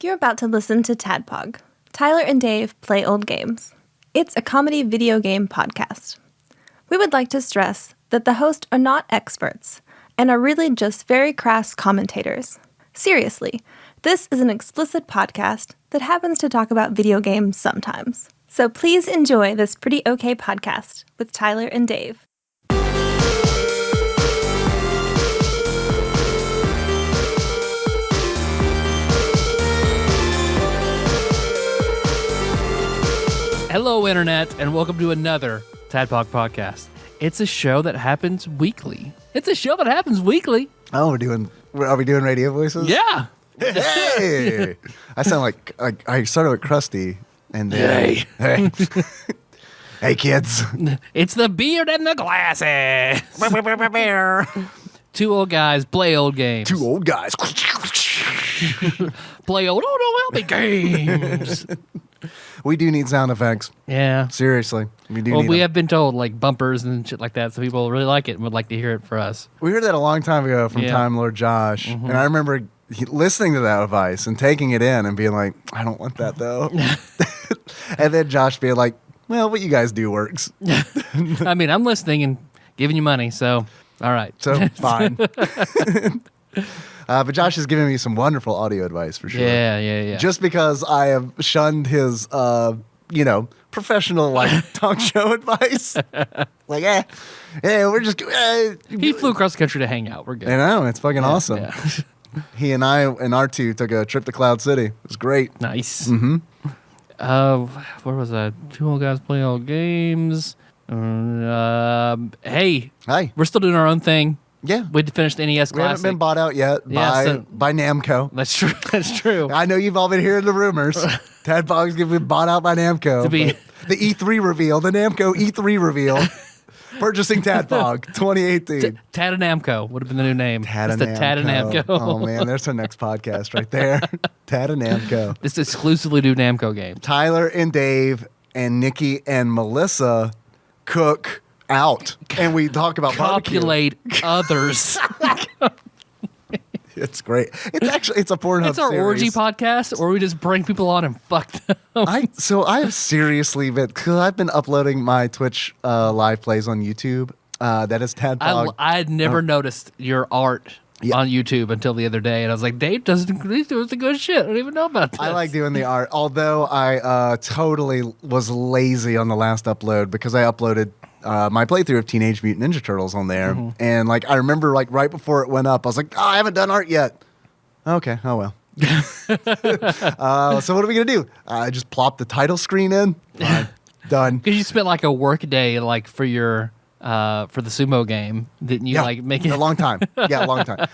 You're about to listen to TADPOG, Tyler and Dave Play Old Games. It's a comedy video game podcast. We would like to stress that the hosts are not experts and are really just very crass commentators. Seriously, this is an explicit podcast that happens to talk about video games sometimes. So please enjoy this pretty okay podcast with Tyler and Dave. Hello, Internet, and welcome to another TADPOG podcast. It's a show that happens weekly. Oh, are we doing radio voices? Yeah. Hey! I sound like I started with Krusty, and then hey, hey kids. It's the beard and the glasses. Two old guys play old games. Two old guys. Play old, games. We do need sound effects. Yeah. Seriously, we do. Well, need we them. have been told like bumpers and shit like that, so people really like it and would like to hear it for us. We heard that a long time ago from Yeah. Time Lord Josh, and I remember listening to that advice and taking it in and being like, I don't want that though. And then Josh being like, well, what you guys do works. I mean, I'm listening and giving you money, so all right. So fine. But Josh has given me some wonderful audio advice for sure. Yeah. Just because I have shunned his, professional talk show advice. Like, we're just. He flew across the country to hang out. We're good. I know, it's fucking awesome. Yeah. He and I and R2 took a trip to Cloud City. It was great. Nice. Mm-hmm. Where was that? Two old guys play old games. Hey, Hi. we're still doing our own thing. Yeah. We had to finish the NES We haven't Classic. been bought out yet by Namco. That's true. That's true. I know you've all been hearing the rumors. TADPOG's going to be bought out by Namco. To be- the E3 reveal, the Namco E3 reveal. Purchasing TADPOG 2018. Tad and Namco would have been the new name. Tad It's and the Tad and Namco. Oh, man. There's our next podcast right there. Tad and Namco. This exclusively do Namco games. Tyler and Dave and Nikki and Melissa cook out. And we talk about barbecue. Copulate others. It's great. It's a Pornhub It's our series. orgy podcast, or we just bring people on and fuck them. I have seriously been, because I've been uploading my Twitch live plays on YouTube. That is TADPOG. I had never noticed your art on YouTube until the other day, and I was like, Dave does the good shit. I don't even know about this. I like doing the art, although I totally was lazy on the last upload because I uploaded my playthrough of Teenage Mutant Ninja Turtles on there. And I remember right before it went up, I was like, I haven't done art yet. Okay, oh well. So what are we going to do? I just plop the title screen in. Fine. Done. Because you spent like a work day for your for the sumo game, didn't you? Yeah, Making a long time. Yeah, a long time.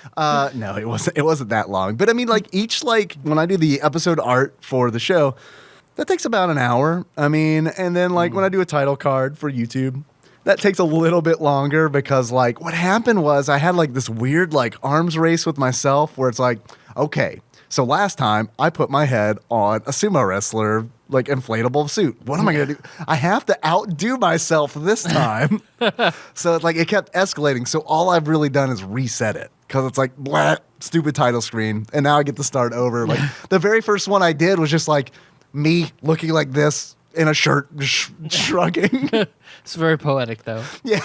No, it wasn't that long. But I mean, each when I do the episode art for the show, that takes about an hour. I mean, and then when I do a title card for YouTube, that takes a little bit longer because what happened was I had this weird arms race with myself where it's okay, so last time I put my head on a sumo wrestler inflatable suit. What am I going to do? I have to outdo myself this time. So it kept escalating. So all I've really done is reset it because it's blah, stupid title screen. And now I get to start over. The very first one I did was just me looking like this in a shirt, shrugging. It's very poetic, though. Yeah.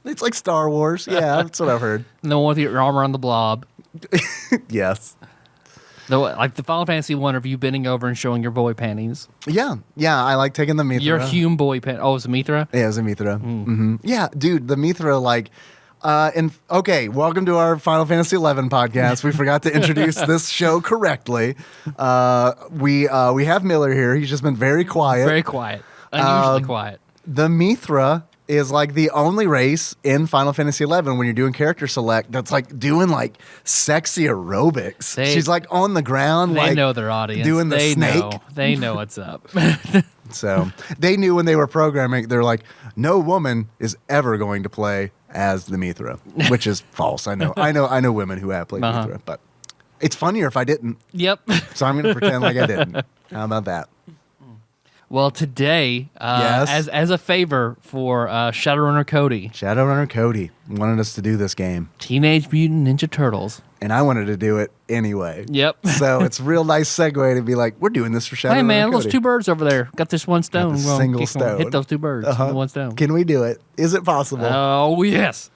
It's like Star Wars. Yeah, that's what I've heard. And the one with your armor on the blob. Yes. The Final Fantasy one of you bending over and showing your boy panties. Yeah. Yeah, I like taking the Mithra. Your Hume boy panties. Oh, it's a Mithra? Yeah, it was a Mithra. Mm-hmm. Yeah, dude, the Mithra, okay, welcome to our Final Fantasy XI podcast. We forgot to introduce this show correctly. We have Miller here. He's just been very quiet. Very quiet. Unusually quiet. The Mithra is the only race in Final Fantasy XI when you're doing character select that's doing sexy aerobics. She's on the ground. They know their audience. Doing the snake. They know what's up. So they knew when they were programming, they're no woman is ever going to play as the Mithra, which is false. I know women who have played Mithra, but it's funnier if I didn't. Yep. So I'm going to pretend like I didn't. How about that? Well, today, Yes? as a favor for Shadowrunner Cody, Shadowrunner Cody wanted us to do this game, Teenage Mutant Ninja Turtles. and I wanted to do it anyway. Yep. So it's a real nice segue to be like, we're doing this for Shadowrunner Hey man, Cody. those two birds over there. Got this one stone. this Well, single kick 'em. stone. Hit those two birds. with one stone. Can we do it? Is it possible? Oh yes.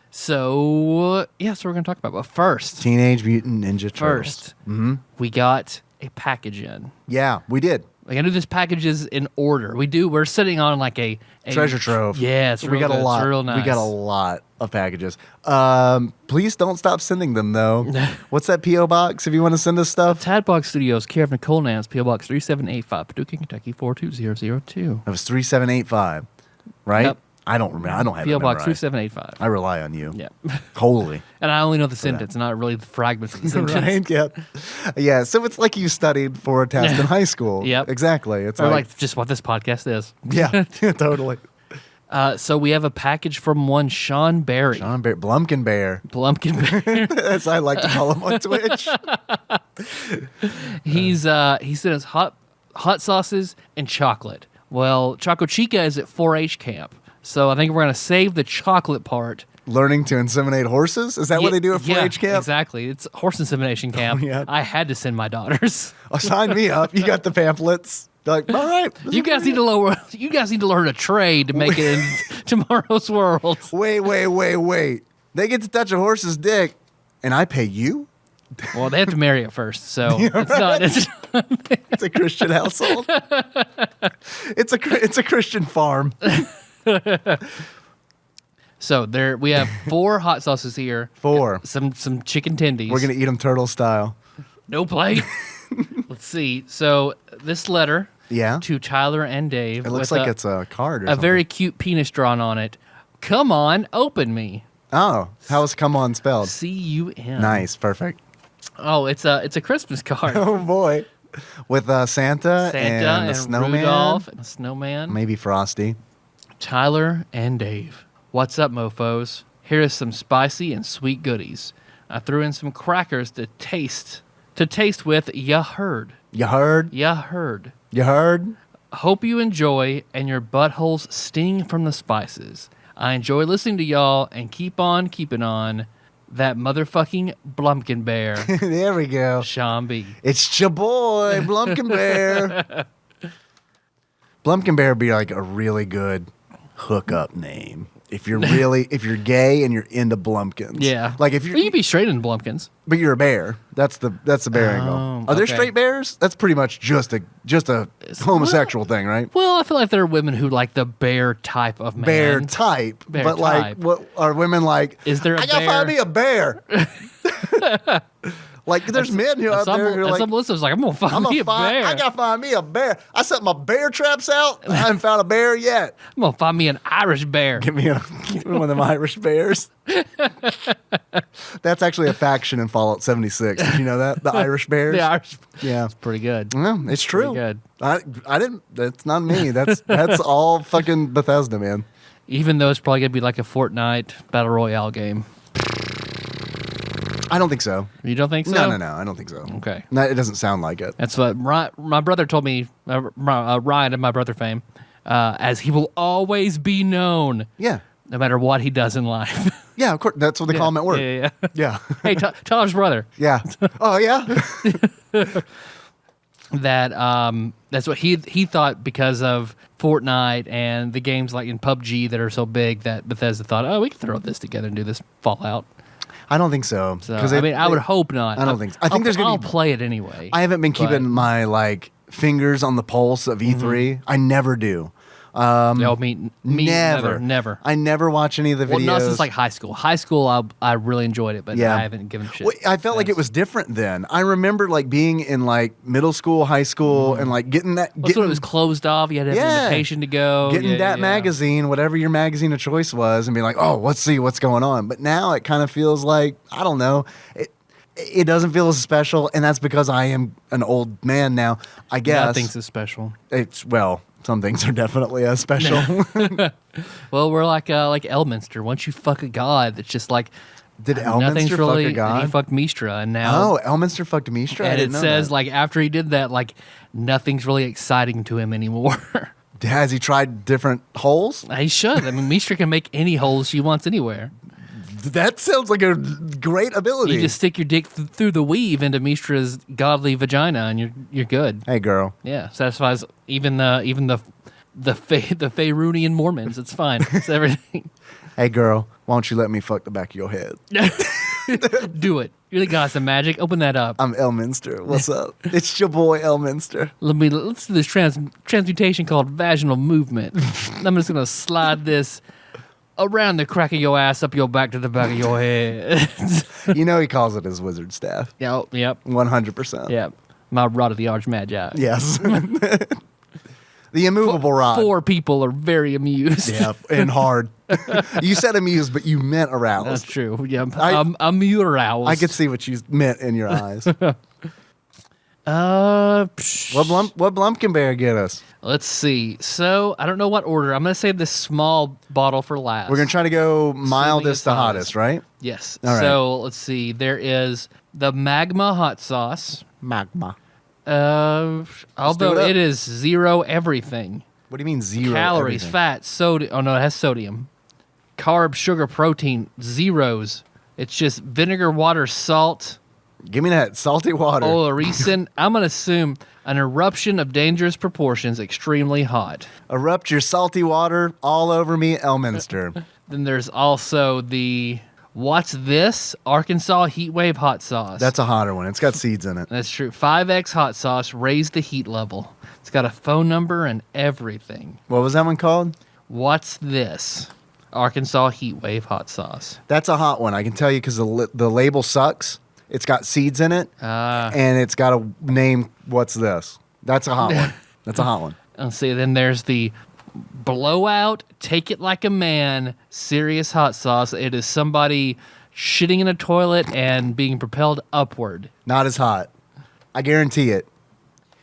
So we're gonna talk about. But first, Teenage Mutant Ninja Turtles. we got a package in. Yeah, we did. We're gonna do this packages in order. We're sitting on like a Treasure trove. Yeah, it's we real got good. a lot. It's real nice. We got a lot of packages. Please don't stop sending them though. What's that PO box if you want to send us stuff? TADPOG Studios, care of Nicole Nance, PO Box 3785, Paducah, Kentucky 42002. That was 3785, right? Yep. I don't remember. I don't have PO it Box memorized. 3785. I rely on you. Yeah. Wholly. And I only know the sentence, not really the fragments of the sentence. Right? Yep. Yeah. So it's like you studied for a test in high school. Yep. Exactly. It's Or like just what this podcast is. yeah, totally. So we have a package from one Sean Berry. John Bear, Blumpkin Bear, Blumpkin Bear. as I like to call him on Twitch. He sent us hot sauces and chocolate. Well, Choco Chica is at 4-H camp. So I think we're going to save the chocolate part. Learning to inseminate horses? Is that what they do at 4-H camp? Exactly. It's horse insemination camp. Yeah. I had to send my daughters. Oh, sign me up. You got the pamphlets. They're like, all right. You guys need to learn a trade to make it in tomorrow's world. Wait. They get to touch a horse's dick, and I pay you? Well, they have to marry it first, so it's not. It's a Christian household. It's a Christian farm. So we have 4 hot sauces here. 4. Some chicken tendies. We're gonna eat them turtle style. No plate. Let's see. So this letter Yeah. to Tyler and Dave. It looks with like it's a card or a something. very cute penis drawn on it. Come on, open me. Oh, how's come on spelled? CUM. Nice, perfect. Oh, it's a Christmas card. Oh boy, with Santa Santa and the and snowman, Rudolph and a snowman. maybe Frosty. Tyler and Dave. What's up, mofos? Here is some spicy and sweet goodies. I threw in some crackers to taste with. Ya heard. You heard? Ya heard. You heard? Hope you enjoy and your buttholes sting from the spices. I enjoy listening to y'all and keep on keeping on. That motherfucking Blumpkin Bear, There we go. Sean B. It's your boy, Blumpkin Bear. Blumpkin Bear would be like a really good hookup name. If you're gay and you're into Blumpkins. Yeah. Like if Well, you can be straight in Blumpkins. but you're a bear. That's the bear angle. Are there okay. straight bears? That's pretty much just a homosexual thing, right? Well, I feel like there are women who like the bear type of man. Bear type. Bear but like type. what are women like? Is there a I gotta bear? find me a bear. Like there's men who out there who are like, some listeners like, I'm gonna find me a bear. I gotta find me a bear. I set my bear traps out. I haven't found a bear yet. I'm gonna find me an Irish bear. Give me one of them Irish bears. That's actually a faction in Fallout 76. Did you know that? The Irish Bears? The Irish. Yeah. It's pretty good. Well, it's true. Pretty good. I didn't. That's not me. That's all fucking Bethesda, man. Even though it's probably gonna be like a Fortnite battle royale game. I don't think so. You don't think so? No. I don't think so. Okay. No, it doesn't sound like it. That's what my brother told me. Ryan of my brother fame, as he will always be known, Yeah. no matter what he does in life. Yeah, of course. That's what they call him at work. Yeah. Yeah. Hey, Tyler's brother. Yeah. Oh, yeah? That's what he thought because of Fortnite and the games like in PUBG that are so big that Bethesda thought, oh, we can throw this together and do this Fallout. I don't think so. So I would hope not. I don't think so. I think there's gonna I'll be- play it anyway. I haven't been keeping my like fingers on the pulse of E3. I never do. No, me never. I never watch any of the videos. Well, not since like high school. High school, I really enjoyed it, but Yeah. I haven't given a shit. Well, I felt like it was different then. I remember like being in like middle school, high school, and like getting that. That's when it was closed off. You had to have an invitation to go. Getting that magazine, whatever your magazine of choice was, and being like, oh, let's see what's going on. But now it kind of feels like, I don't know. It doesn't feel as special, and that's because I am an old man now, I guess. Nothing's as special. Some things are definitely as special. Well, we're like Elminster. Once you fuck a god, it's just like Did Nothing's Elminster really. fuck a god? He fucked Mistra, and now. Oh, Elminster fucked Mistra? I And didn't it know says that. like after he did that, like nothing's really exciting to him anymore. Has he tried different holes? He should. I mean, Mistra can make any holes she wants anywhere. That sounds like a great ability. You just stick your dick through the weave into Mistra's godly vagina, and you're good. Hey, girl. Yeah, satisfies even the Faerunian Mormons. It's fine. It's everything. Hey, girl. Why don't you let me fuck the back of your head? Do it. You're the goddess of magic. Open that up. I'm Elminster. What's up? It's your boy Elminster. Let's do this transmutation called vaginal movement. I'm just gonna slide this around the crack of your ass up your back to the back of your head. You know he calls it his wizard staff. Yep. 100%. Yep. My rod of the Archmagi. Yes. The immovable rod. 4 people are very amused. Yeah, and hard. You said amused, but you meant aroused. That's true. Yeah, I- I'm aroused. I could see what you meant in your eyes. Psh, What Blumpkin Bear get us? let's see. So I don't know what order. I'm gonna save this small bottle for last. We're gonna try to go it's mildest to hottest. hottest, right? Yes. All right. So let's see. There is the magma hot sauce. Magma. Although up. it is 0 everything. What do you mean zero? Calories, everything? fat, sodium. Oh no, it has sodium. Carb, sugar, protein, zeros. It's just vinegar, water, salt, Give me that salty water. oleoresin. I'm gonna assume an eruption of dangerous proportions, extremely hot. Erupt your salty water all over me, Elminster. Then there's also the what's this? Arkansas heat wave hot sauce. That's a hotter one. It's got seeds in it. That's true. 5x hot sauce. Raise the heat level. It's got a phone number and everything. What was that one called? What's this? Arkansas heat wave hot sauce. That's a hot one. I can tell you because the label sucks. It's got seeds in it, and it's got a name. What's this? That's a hot one. That's a hot one. Let's see. Then there's the blowout. Take it like a man. Serious hot sauce. It is somebody shitting in a toilet and being propelled upward. Not as hot. I guarantee it.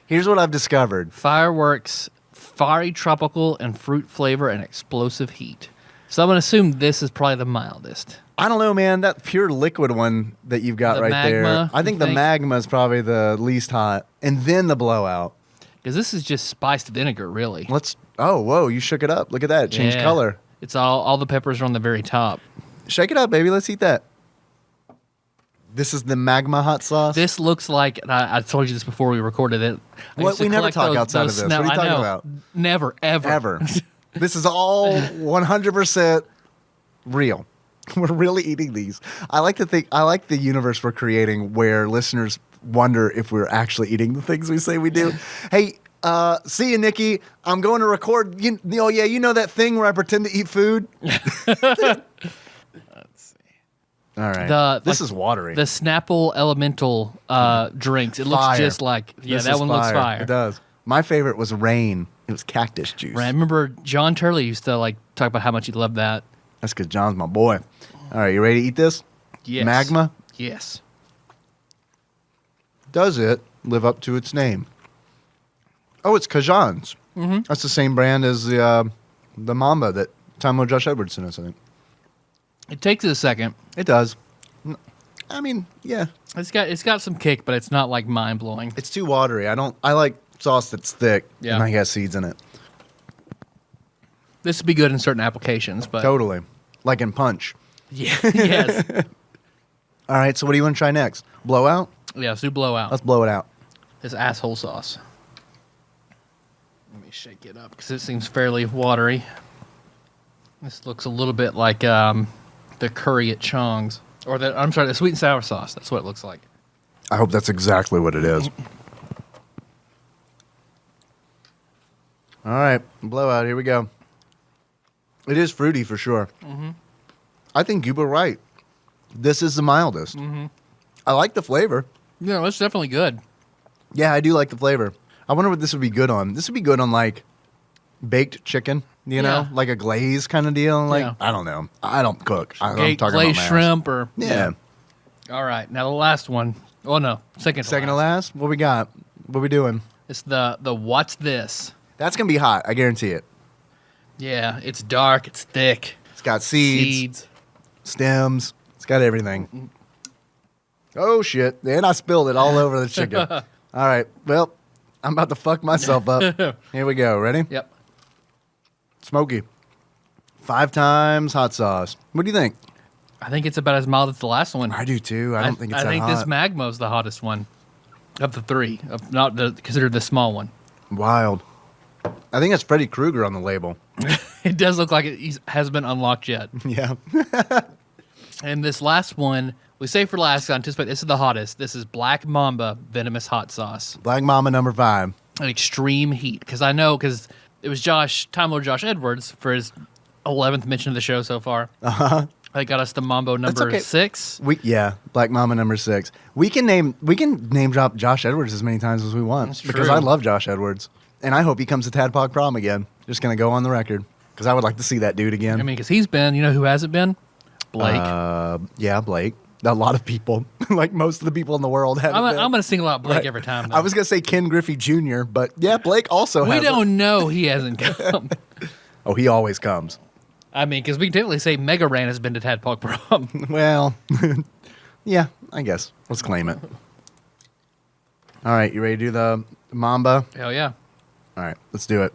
Here's what I've discovered. Fireworks, fiery tropical and fruit flavor and explosive heat. So I'm gonna assume this is probably the mildest. I don't know, man. That pure liquid one that you've got The right there. magma, I think you the think? magma is probably the least hot, and then the blowout. Because this is just spiced vinegar, really. Oh, whoa! You shook it up. Look at that. It changed Yeah. color. It's all the peppers are on the very top. Shake it up, baby. Let's eat that. This is the magma hot sauce. This looks like, and I told you this before we recorded it. I What? used to We never collect talk outside of this. What are you I talking know. about? Never, ever. Ever. This is all 100% real. We're really eating these. I like the universe we're creating where listeners wonder if we're actually eating the things we say we do. Hey, see you, Nikki. I'm going to record. You know that thing where I pretend to eat food? All right. This is watery. The Snapple Elemental drinks. It looks Fire. just like, This that is one looks fire. It does. My favorite was rain. It was cactus juice. Right. I remember John Turley used to talk about how much he loved that. That's because John's my boy. All right, you ready to eat this? Yes. Magma? Yes. Does it live up to its name? Oh, it's Kajan's. Mm-hmm. That's the same brand as the Mamba that Timo Josh Edwards sent us, I think. It takes it a second. It does. I mean, yeah. It's got some kick, but it's not like mind blowing. It's too watery. I like sauce that's thick Yeah. and has seeds in it. This would be good in certain applications, but Totally. Like in Punch. yeah, yes, All right, so what do you want to try next? Blowout? yeah. Let's do blowout. Let's blow it out. This asshole sauce. Let me shake it up because it seems fairly watery. This looks a little bit like the curry at Chong's, or the sweet and sour sauce. That's what it looks like. I hope that's exactly what it is. All right, blowout. Here we go. It is fruity for sure. Mm-hmm. I think you were right. This is the mildest. Mm-hmm. I like the flavor. Yeah, it's definitely good. Yeah, I do like the flavor. I wonder what this would be good on. This would be good on like baked chicken, you know, Yeah. like a glaze kind of deal. Like Yeah. I don't know. I don't cook. I'm Glazed talking about my ass. shrimp or Yeah. All right, now the last one. Oh no, second Second to last. What we got? What we doing? It's the what's this? That's gonna be hot. I guarantee it. Yeah, it's dark. It's thick. It's got seeds, stems. It's got everything. Oh, shit. And I spilled it all over the chicken. All right. Well, I'm about to fuck myself up. Here we go. Ready? Yep. Smoky. 5 times hot sauce. What do you think? I think it's about as mild as the last one. I do too. I don't think it's that hot. This Magma's the hottest one of the 3, considered the small one. Wild. I think it's Freddy Krueger on the label. It does look like it hasn't been unlocked yet. Yeah. And this last one, we save for last. I anticipate this is the hottest. This is Black Mamba Venomous Hot Sauce. Black Mama number 5. An extreme heat. Because it was Time Lord Josh Edwards for his 11th mention of the show so far. Uh-huh. That got us to Mambo number 6. Black Mama number 6. We can name drop Josh Edwards as many times as we want because I love Josh Edwards, and I hope he comes to TADPOG prom again. Just gonna go on the record because I would like to see that dude again. I mean, because he's been, who hasn't been? Blake. Blake. A lot of people, like most of the people in the world, haven't been. I'm gonna single out Blake every time. Though. I was gonna say Ken Griffey Jr., but yeah, Blake also. We don't know he hasn't come. Oh, he always comes. I mean, because we can definitely say Mega Ran has been to TADPOG prom. Well, yeah, I guess. Let's claim it. All right, you ready to do the Mamba? Hell yeah. All right, let's do it.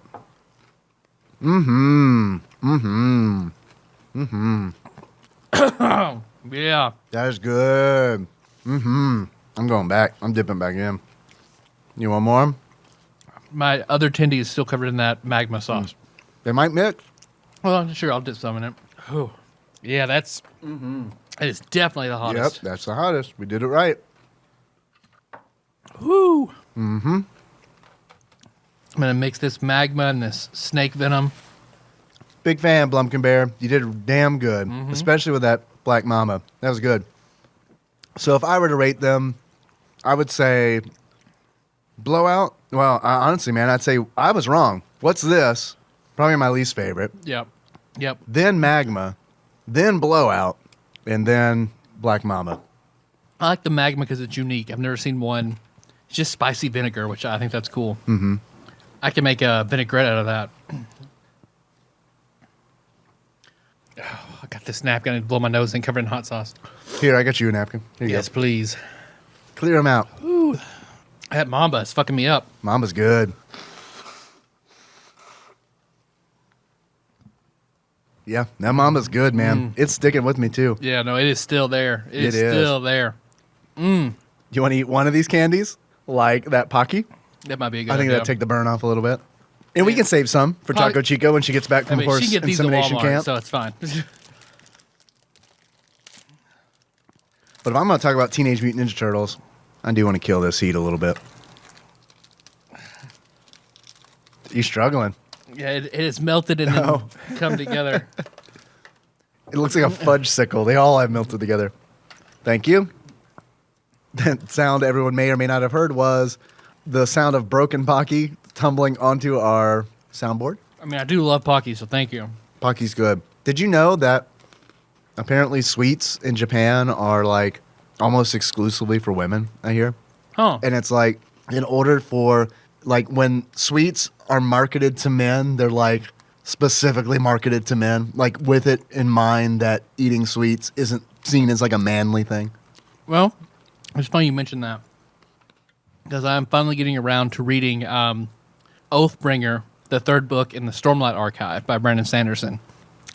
Yeah. That is good. I'm going back. I'm dipping back in. You want more? My other tendy is still covered in that magma sauce. They might mix. Well, sure, I'll dip some in it. Oh. Yeah, that's... It is definitely the hottest. Yep, that's the hottest. We did it right. Woo! I'm going to mix this magma and this snake venom. Big fan, Blumpkin Bear. You did damn good, especially with that Black Mama. That was good. So if I were to rate them, I would say Blowout. Well, honestly, man, I'd say I was wrong. What's this? Probably my least favorite. Yep. Then Magma, then Blowout, and then Black Mama. I like the magma because it's unique. I've never seen one. It's just spicy vinegar, which I think that's cool. I can make a vinaigrette out of that. Oh, I got this napkin and blow my nose and cover it in hot sauce. Here, I got you a napkin. Here you Yes, please. go. Clear them out. Ooh, that Mamba is fucking me up. Mama's good. Yeah, that Mama's good, man. It's sticking with me, too. Yeah, no, it is still there. It is. Still there. You want to eat one of these candies? Like that Pocky? That might be a good I think idea. that'd take the burn off a little bit. And we can save some for Pocky- Choco Chico when she gets back from she horse can get these at insemination Walmart, camp. so it's fine. But if I'm going to talk about Teenage Mutant Ninja Turtles, I do want to kill this heat a little bit. You struggling? Yeah, it is melted and then come together. It looks like a fudge sickle. They all have melted together. Thank you. That sound everyone may or may not have heard was the sound of broken Pocky tumbling onto our soundboard. I mean, I do love Pocky, so thank you. Pocky's good. Did you know that apparently sweets in Japan are like almost exclusively for women, I hear? Huh. And it's like in order for like when sweets are marketed to men, they're like specifically marketed to men, like with it in mind that eating sweets isn't seen as like a manly thing. Well, it's funny you mentioned that because I'm finally getting around to reading Oathbringer, the third book in the Stormlight Archive by Brandon Sanderson.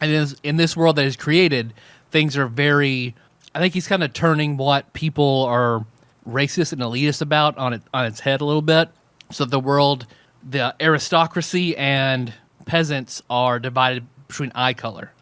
And in this world that he's created, things are very... I think he's kind of turning what people are racist and elitist about on its head a little bit. So the world, the aristocracy and peasants are divided between eye color.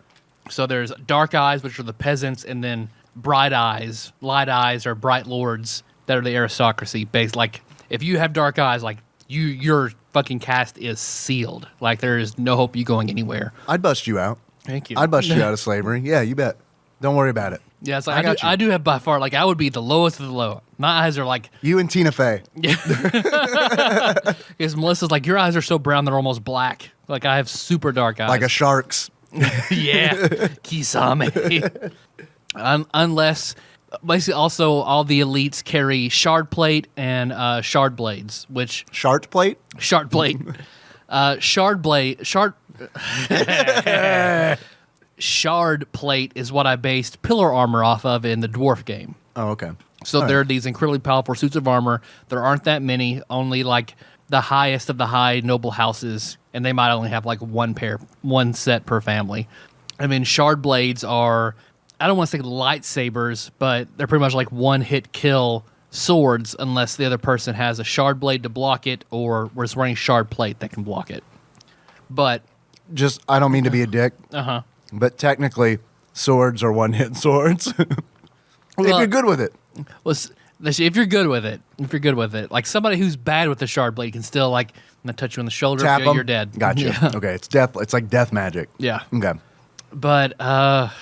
So there's dark eyes, which are the peasants, and then bright eyes, light eyes, or bright lords that are the aristocracy. Based like if you have dark eyes, like your fucking caste is sealed. Like there is no hope you going anywhere. I'd bust you out. Thank you. I'd bust you out of slavery. Yeah, you bet. Don't worry about it. Yeah, it's like I do have by far, like I would be the lowest of the low. My eyes are like... You and Tina Fey. Because Melissa's like, your eyes are so brown they're almost black. Like I have super dark eyes. Like a shark's. Yeah. Kisame. Unless... Basically, also, all the elites carry shard plate and shard blades, which... Shard plate? Shard plate. Shard blade... Shard... shard plate is what I based pillar armor off of in the dwarf game. Oh, okay. So there are these incredibly powerful suits of armor. There aren't that many, only like the highest of the high noble houses, and they might only have like one set per family. I mean, shard blades are, I don't want to say lightsabers, but they're pretty much like one-hit kill swords unless the other person has a shard blade to block it or was wearing shard plate that can block it. But Just, I don't mean to be a dick, but technically, swords are one-hit swords. If you're good with it. well, if you're good with it, like somebody who's bad with the shard blade can still like I'm gonna touch you on the shoulder, Tap 'em. you're dead. Gotcha. Yeah. Okay, it's death. It's like death magic. Yeah. Okay. But what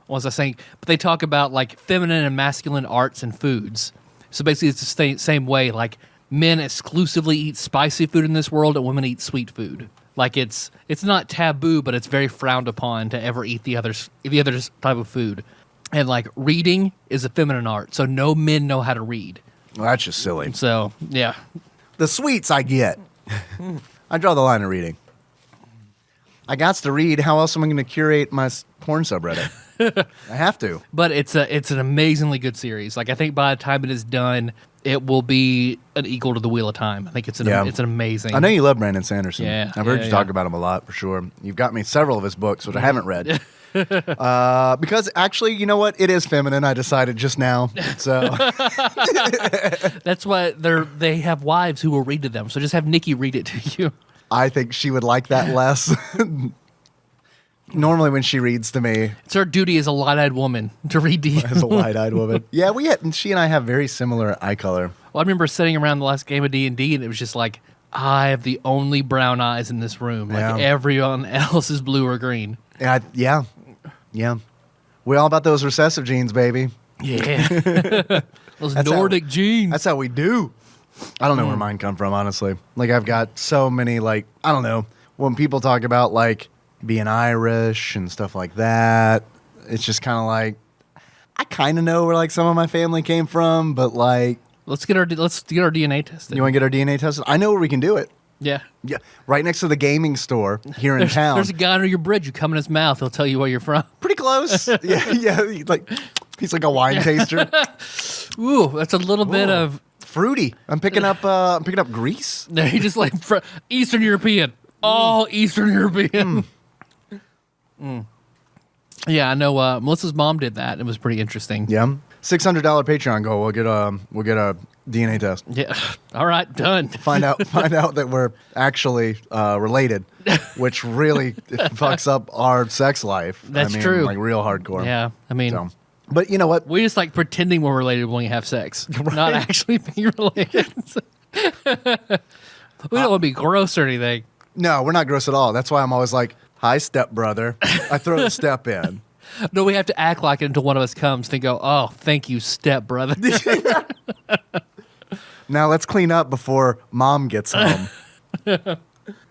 was I saying? But they talk about like feminine and masculine arts and foods. So basically, it's the same way. Like men exclusively eat spicy food in this world, and women eat sweet food. Like it's not taboo, but it's very frowned upon to ever eat the other type of food. And like reading is a feminine art, so no men know how to read. Well, that's just silly. So yeah, The sweets I get. I draw the line of reading. I got to read. How else am I going to curate my porn subreddit? I have to. but it's an amazingly good series. Like I think by the time it is done, it will be an equal to the Wheel of Time. I think it's an amazing. I know you love Brandon Sanderson. Yeah, I've heard yeah, you talk yeah. about him a lot for sure. You've got me several of his books, which I haven't read. Because actually, you know what? It is feminine. I decided just now. So That's why they have wives who will read to them. So just have Nikki read it to you. I think she would like that less. Normally, when she reads to me, It's her duty as a light-eyed woman to read to you. as a wide-eyed woman, yeah, she and I have very similar eye color. Well, I remember sitting around the last game of D&D, and it was just like, I have the only brown eyes in this room. Like Yeah. everyone else is blue or green. Yeah. We're all about those recessive genes, baby. Yeah. Those That's Nordic genes. That's how we do. I don't know where mine come from, honestly. Like, I've got so many, like, I don't know. When people talk about, like, being Irish and stuff like that, it's just kind of like, I kind of know where, like, some of my family came from, but, like... Let's get our DNA tested. You want to get our DNA tested? I know where we can do it. Yeah. Yeah, right next to the gaming store here in town. There's a guy under your bridge. You come in his mouth, he'll tell you where you're from. Pretty close. Yeah. He's like a wine taster. Ooh, that's a little bit of... Fruity. I'm picking up Greece. No, he just like Eastern European. All Eastern European. Yeah, I know. Melissa's mom did that. It was pretty interesting. Yeah. $600 Patreon goal. We'll get a DNA test. Yeah. All right, done. Find out that we're actually related, which really fucks up our sex life. That's true. Like real hardcore. Yeah, I mean, So, but you know what? we just like pretending we're related when we have sex, not actually being related. We don't want to be gross or anything. No, we're not gross at all. That's why I'm always like, "Hi, stepbrother." I throw the step in. No, we have to act like it until one of us comes and go, "Oh, thank you, step brother." Now let's clean up before mom gets home.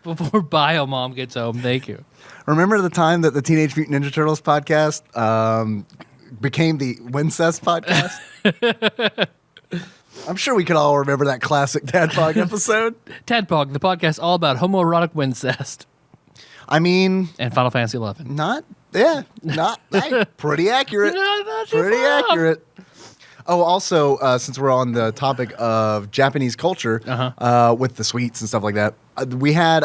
Before bio mom gets home, thank you. Remember the time that the Teenage Mutant Ninja Turtles podcast became the Wincest podcast? I'm sure we could all remember that classic TADPOG episode. TADPOG, the podcast all about homoerotic incest I mean, and Final Fantasy XI. pretty accurate. Not too Pretty far. accurate. Oh, also, since we're on the topic of Japanese culture with the sweets and stuff like that, we had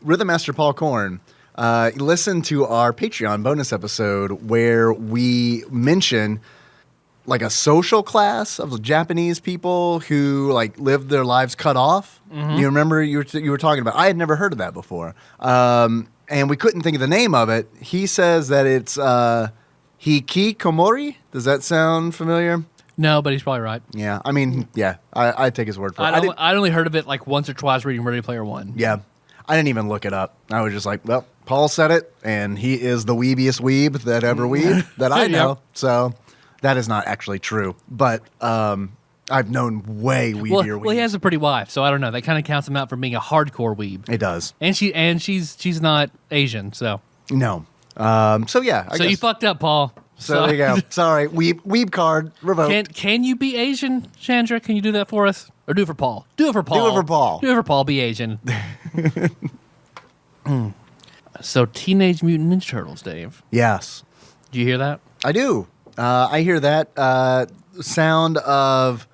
Rhythm Master Paul Korn listen to our Patreon bonus episode where we mention like a social class of Japanese people who like lived their lives cut off. You remember you were talking about? I had never heard of that before, and we couldn't think of the name of it. He says that it's hikikomori. Does that sound familiar? No, but he's probably right. Yeah, I mean, yeah, I take his word for it. I'd only heard of it like once or twice reading Ready Player One. Yeah, I didn't even look it up. I was just like, well, Paul said it, and he is the weebiest weeb that ever weeb that I know. Yep. So that is not actually true, but I've known way weebier weebs. Well, he has a pretty wife, so I don't know. That kind of counts him out for being a hardcore weeb. It does. And she's not Asian, so. No. So yeah. I So guess. you fucked up, Paul. So there you go. Sorry, weeb card revoked. Can you be Asian, Chandra? Can you do that for us? Or do it for Paul? Do it for Paul. Do it for Paul. Do it for Paul. Be Asian. So Teenage Mutant Ninja Turtles, Dave. Yes. Do you hear that? I do. I hear that sound of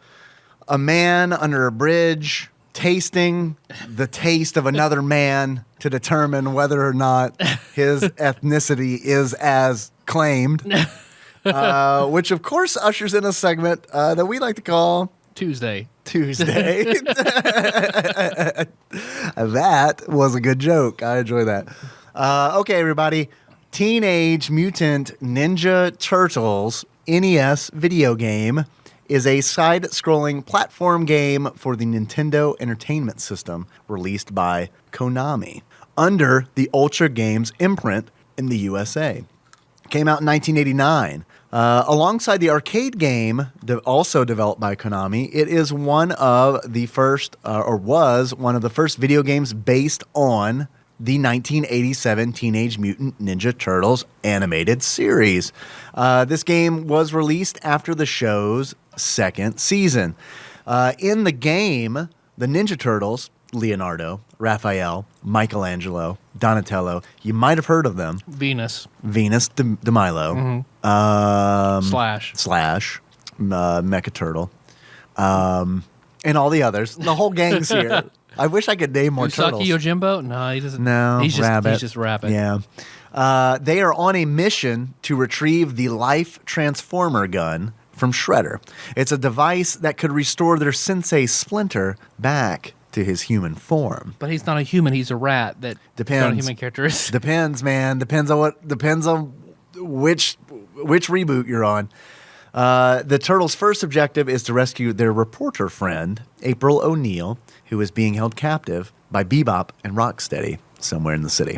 a man under a bridge tasting the taste of another man to determine whether or not his ethnicity is as claimed, which of course ushers in a segment that we like to call Tuesday. That was a good joke. I enjoy that. Okay, everybody. Teenage Mutant Ninja Turtles NES video game is a side-scrolling platform game for the Nintendo Entertainment System released by Konami under the Ultra Games imprint in the USA. Came out in 1989. Alongside the arcade game, also developed by Konami, it is one of the first, or was one of the first video games based on the 1987 Teenage Mutant Ninja Turtles animated series. This game was released after the show's second season. In the game, the Ninja Turtles, Leonardo, Raphael, Michelangelo, Donatello, you might have heard of them. Venus de Milo. Slash. Mecha Turtle. And all the others. The whole gang's here. I wish I could name more turtles. Usagi Yojimbo? No, he doesn't. No, Rabbit. He's just Rabbit. Yeah. They are on a mission to retrieve the Life Transformer gun from Shredder. It's a device that could restore their sensei Splinter back to his human form. But he's not a human. He's a rat. That Depends. Not a human character is. Depends, man. Depends on which reboot you're on. The Turtles' first objective is to rescue their reporter friend, April O'Neil, who is being held captive by Bebop and Rocksteady somewhere in the city.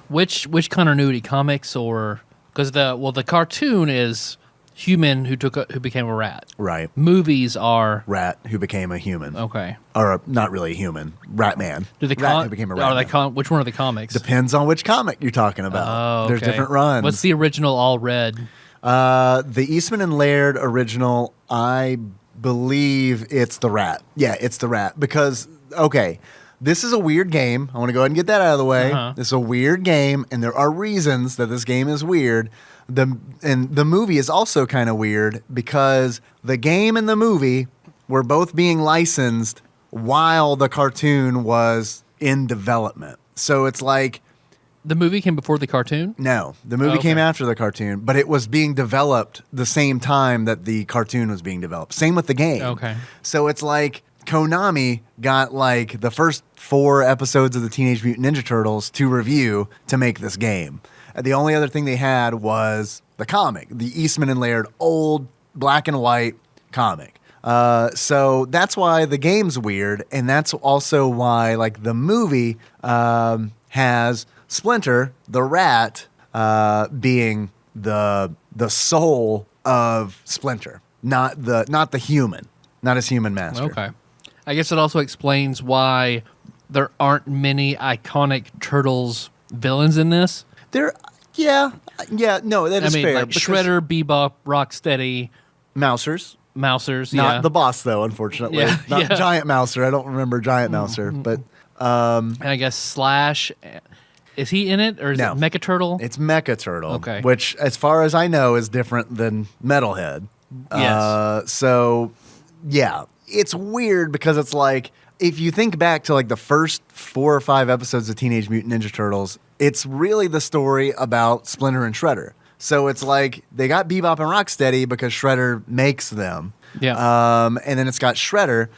Which continuity, comics or because the cartoon is human who became a rat. Right. Movies are rat who became a human. Okay. Or not really a human. Rat man. Rat who became a rat man. Which one are the comics? Depends on which comic you're talking about. Oh, okay. There's different runs. What's the original all red? The Eastman and Laird original, I believe it's the rat. Yeah, it's the rat. Because, okay, this is a weird game. I want to go ahead and get that out of the way. This is a weird game, and there are reasons that this game is weird. The movie is also kind of weird because the game and the movie were both being licensed while the cartoon was in development. So it's like... The movie came before the cartoon? No, the movie came after the cartoon, but it was being developed the same time that the cartoon was being developed. Same with the game. Okay. So it's like Konami got like the first 4 episodes of the Teenage Mutant Ninja Turtles to review to make this game. The only other thing they had was the comic, the Eastman and Laird old black and white comic. So that's why the game's weird, and that's also why like the movie has Splinter, the rat, being the soul of Splinter, not the human, not his human master. Okay. I guess it also explains why there aren't many iconic Turtles villains in this. No, that is fair. Like Shredder, Bebop, Rocksteady, Mousers, yeah. Not the boss though, unfortunately. Yeah, Not Giant Mouser. I don't remember Giant Mouser, but and I guess Slash. Is he in it, or is it Mecha Turtle? It's Mecha Turtle, okay. Which, as far as I know, is different than Metalhead. Yes. So, yeah, it's weird because it's like if you think back to like the first 4 or 5 episodes of Teenage Mutant Ninja Turtles, it's really the story about Splinter and Shredder. So it's like they got Bebop and Rocksteady because Shredder makes them. Yeah. And then it's got Shredder.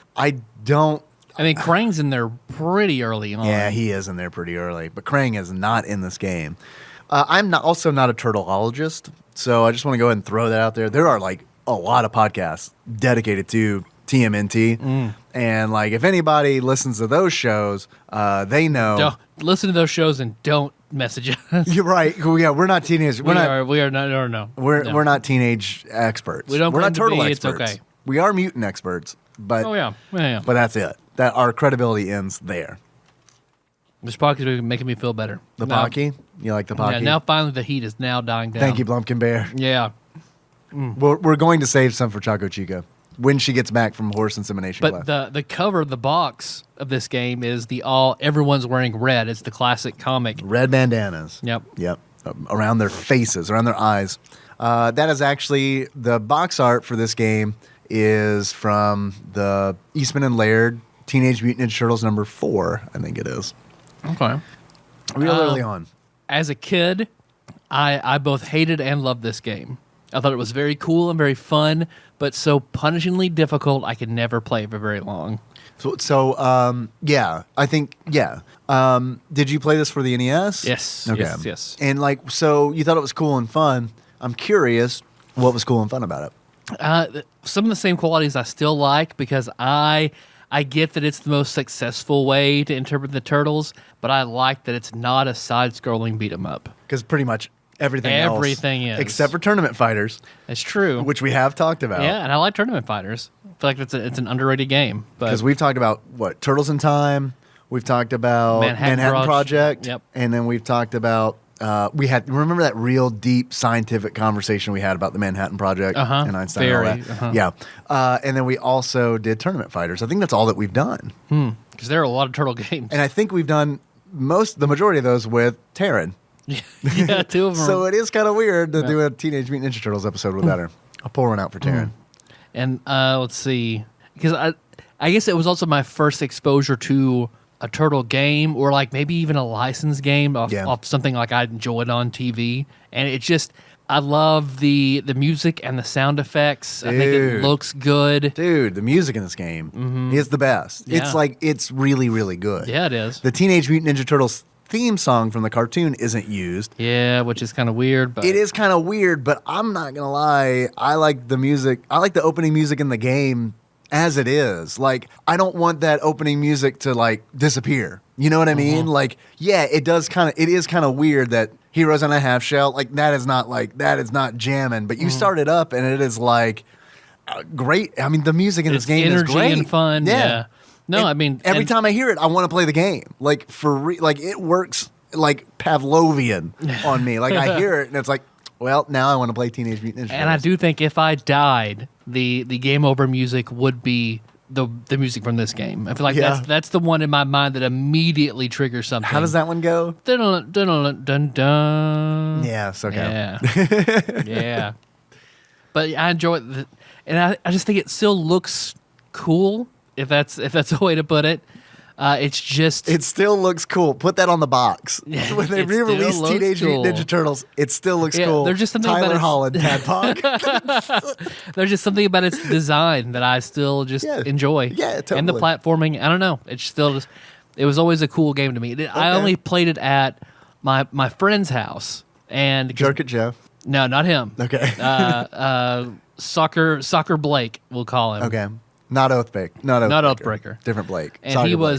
I mean, Krang's in there pretty early on. Yeah, he is in there pretty early, but Krang is not in this game. I'm also not a turtleologist, so I just want to go ahead and throw that out there. There are like a lot of podcasts dedicated to TMNT, and like if anybody listens to those shows, they know. Don't listen to those shows and don't message us. You're right. Yeah, we're not teenage. We are not. No. We're not teenage experts. We don't. We're not turtle be, experts. It's okay. We are mutant experts, but yeah. But that's it. That our credibility ends there. This podcast is making me feel better. The Pocky? You like the Pocky? Yeah, now finally the heat is now dying down. Thank you, Blumpkin Bear. Yeah. We're going to save some for Choco Chico. when she gets back from horse insemination But class. the cover of the box of this game is everyone's wearing red. It's the classic comic. Red bandanas. Yep. Around their faces, around their eyes. That is actually the box art for this game is from the Eastman and Laird Teenage Mutant Ninja Turtles number 4, I think it is. Okay. Real early on. As a kid, I both hated and loved this game. I thought it was very cool and very fun, but so punishingly difficult I could never play for very long. I think. Did you play this for the NES? Yes. Okay. Yes. And so you thought it was cool and fun. I'm curious, what was cool and fun about it? Some of the same qualities I still like because I get that it's the most successful way to interpret the Turtles, but I like that it's not a side-scrolling beat 'em up. Because pretty much everything else, is. except for Tournament Fighters, It's true. which we have talked about. Yeah, and I like Tournament Fighters. I feel like it's an underrated game. Because we've talked about Turtles in Time. We've talked about Manhattan Project. Yep. And then we've talked about remember that real deep scientific conversation we had about the Manhattan Project and Einstein Very, and all that. Yeah. And then we also did Tournament Fighters. I think that's all that we've done. because there are a lot of turtle games. And I think we've done the majority of those with Taryn. Yeah, 2 of them. So it is kind of weird to do a Teenage Mutant Ninja Turtles episode without her. I'll pour one out for Taryn. And let's see, because I guess it was also my first exposure to a turtle game, or like maybe even a licensed game off something like I enjoyed on TV. And it just, I love the music and the sound effects. Dude. I think it looks good. Dude, the music in this game is the best. Yeah. It's really, really good. Yeah, it is. The Teenage Mutant Ninja Turtles theme song from the cartoon isn't used. Yeah, which is kind of weird. But It is kind of weird, but I'm not going to lie. I like the music. I like the opening music in the game as it is. Like, I don't want that opening music to, like, disappear. You know what I mean? Like, yeah, it is kind of weird that Heroes on a Half Shell, that is not jamming. But you start it up and it is, like, great. I mean, the music in this game is great. Energy and fun. Yeah. No, And I mean, every time I hear it, I want to play the game. Like, it works like Pavlovian on me. Like, I hear it and it's like, well, now I want to play Teenage Mutant Ninja Turtles. And I do think if I died, the game over music would be the music from this game. I feel like that's the one in my mind that immediately triggers something. How does that one go? Dun, dun, dun, dun, dun. Yeah, it's okay. Yeah. Yeah. But I enjoy it. And I just think it still looks cool, if that's a way to put it. It's just... It still looks cool. Put that on the box. When they It re-release still Teenage looks Mutant Ninja Turtles, it still looks cool. There's just something Tyler about Holland, TADPOG. There's just something about its design that I still just enjoy. Yeah, totally. And the platforming, I don't know. It's still just... It was always a cool game to me. I only played it at my friend's house. And Jerk at Jeff. No, not him. Okay. Soccer Blake, we'll call him. Okay. Not Oathbreaker. Not Oathbreaker. Different Blake. And Soccer he Blake.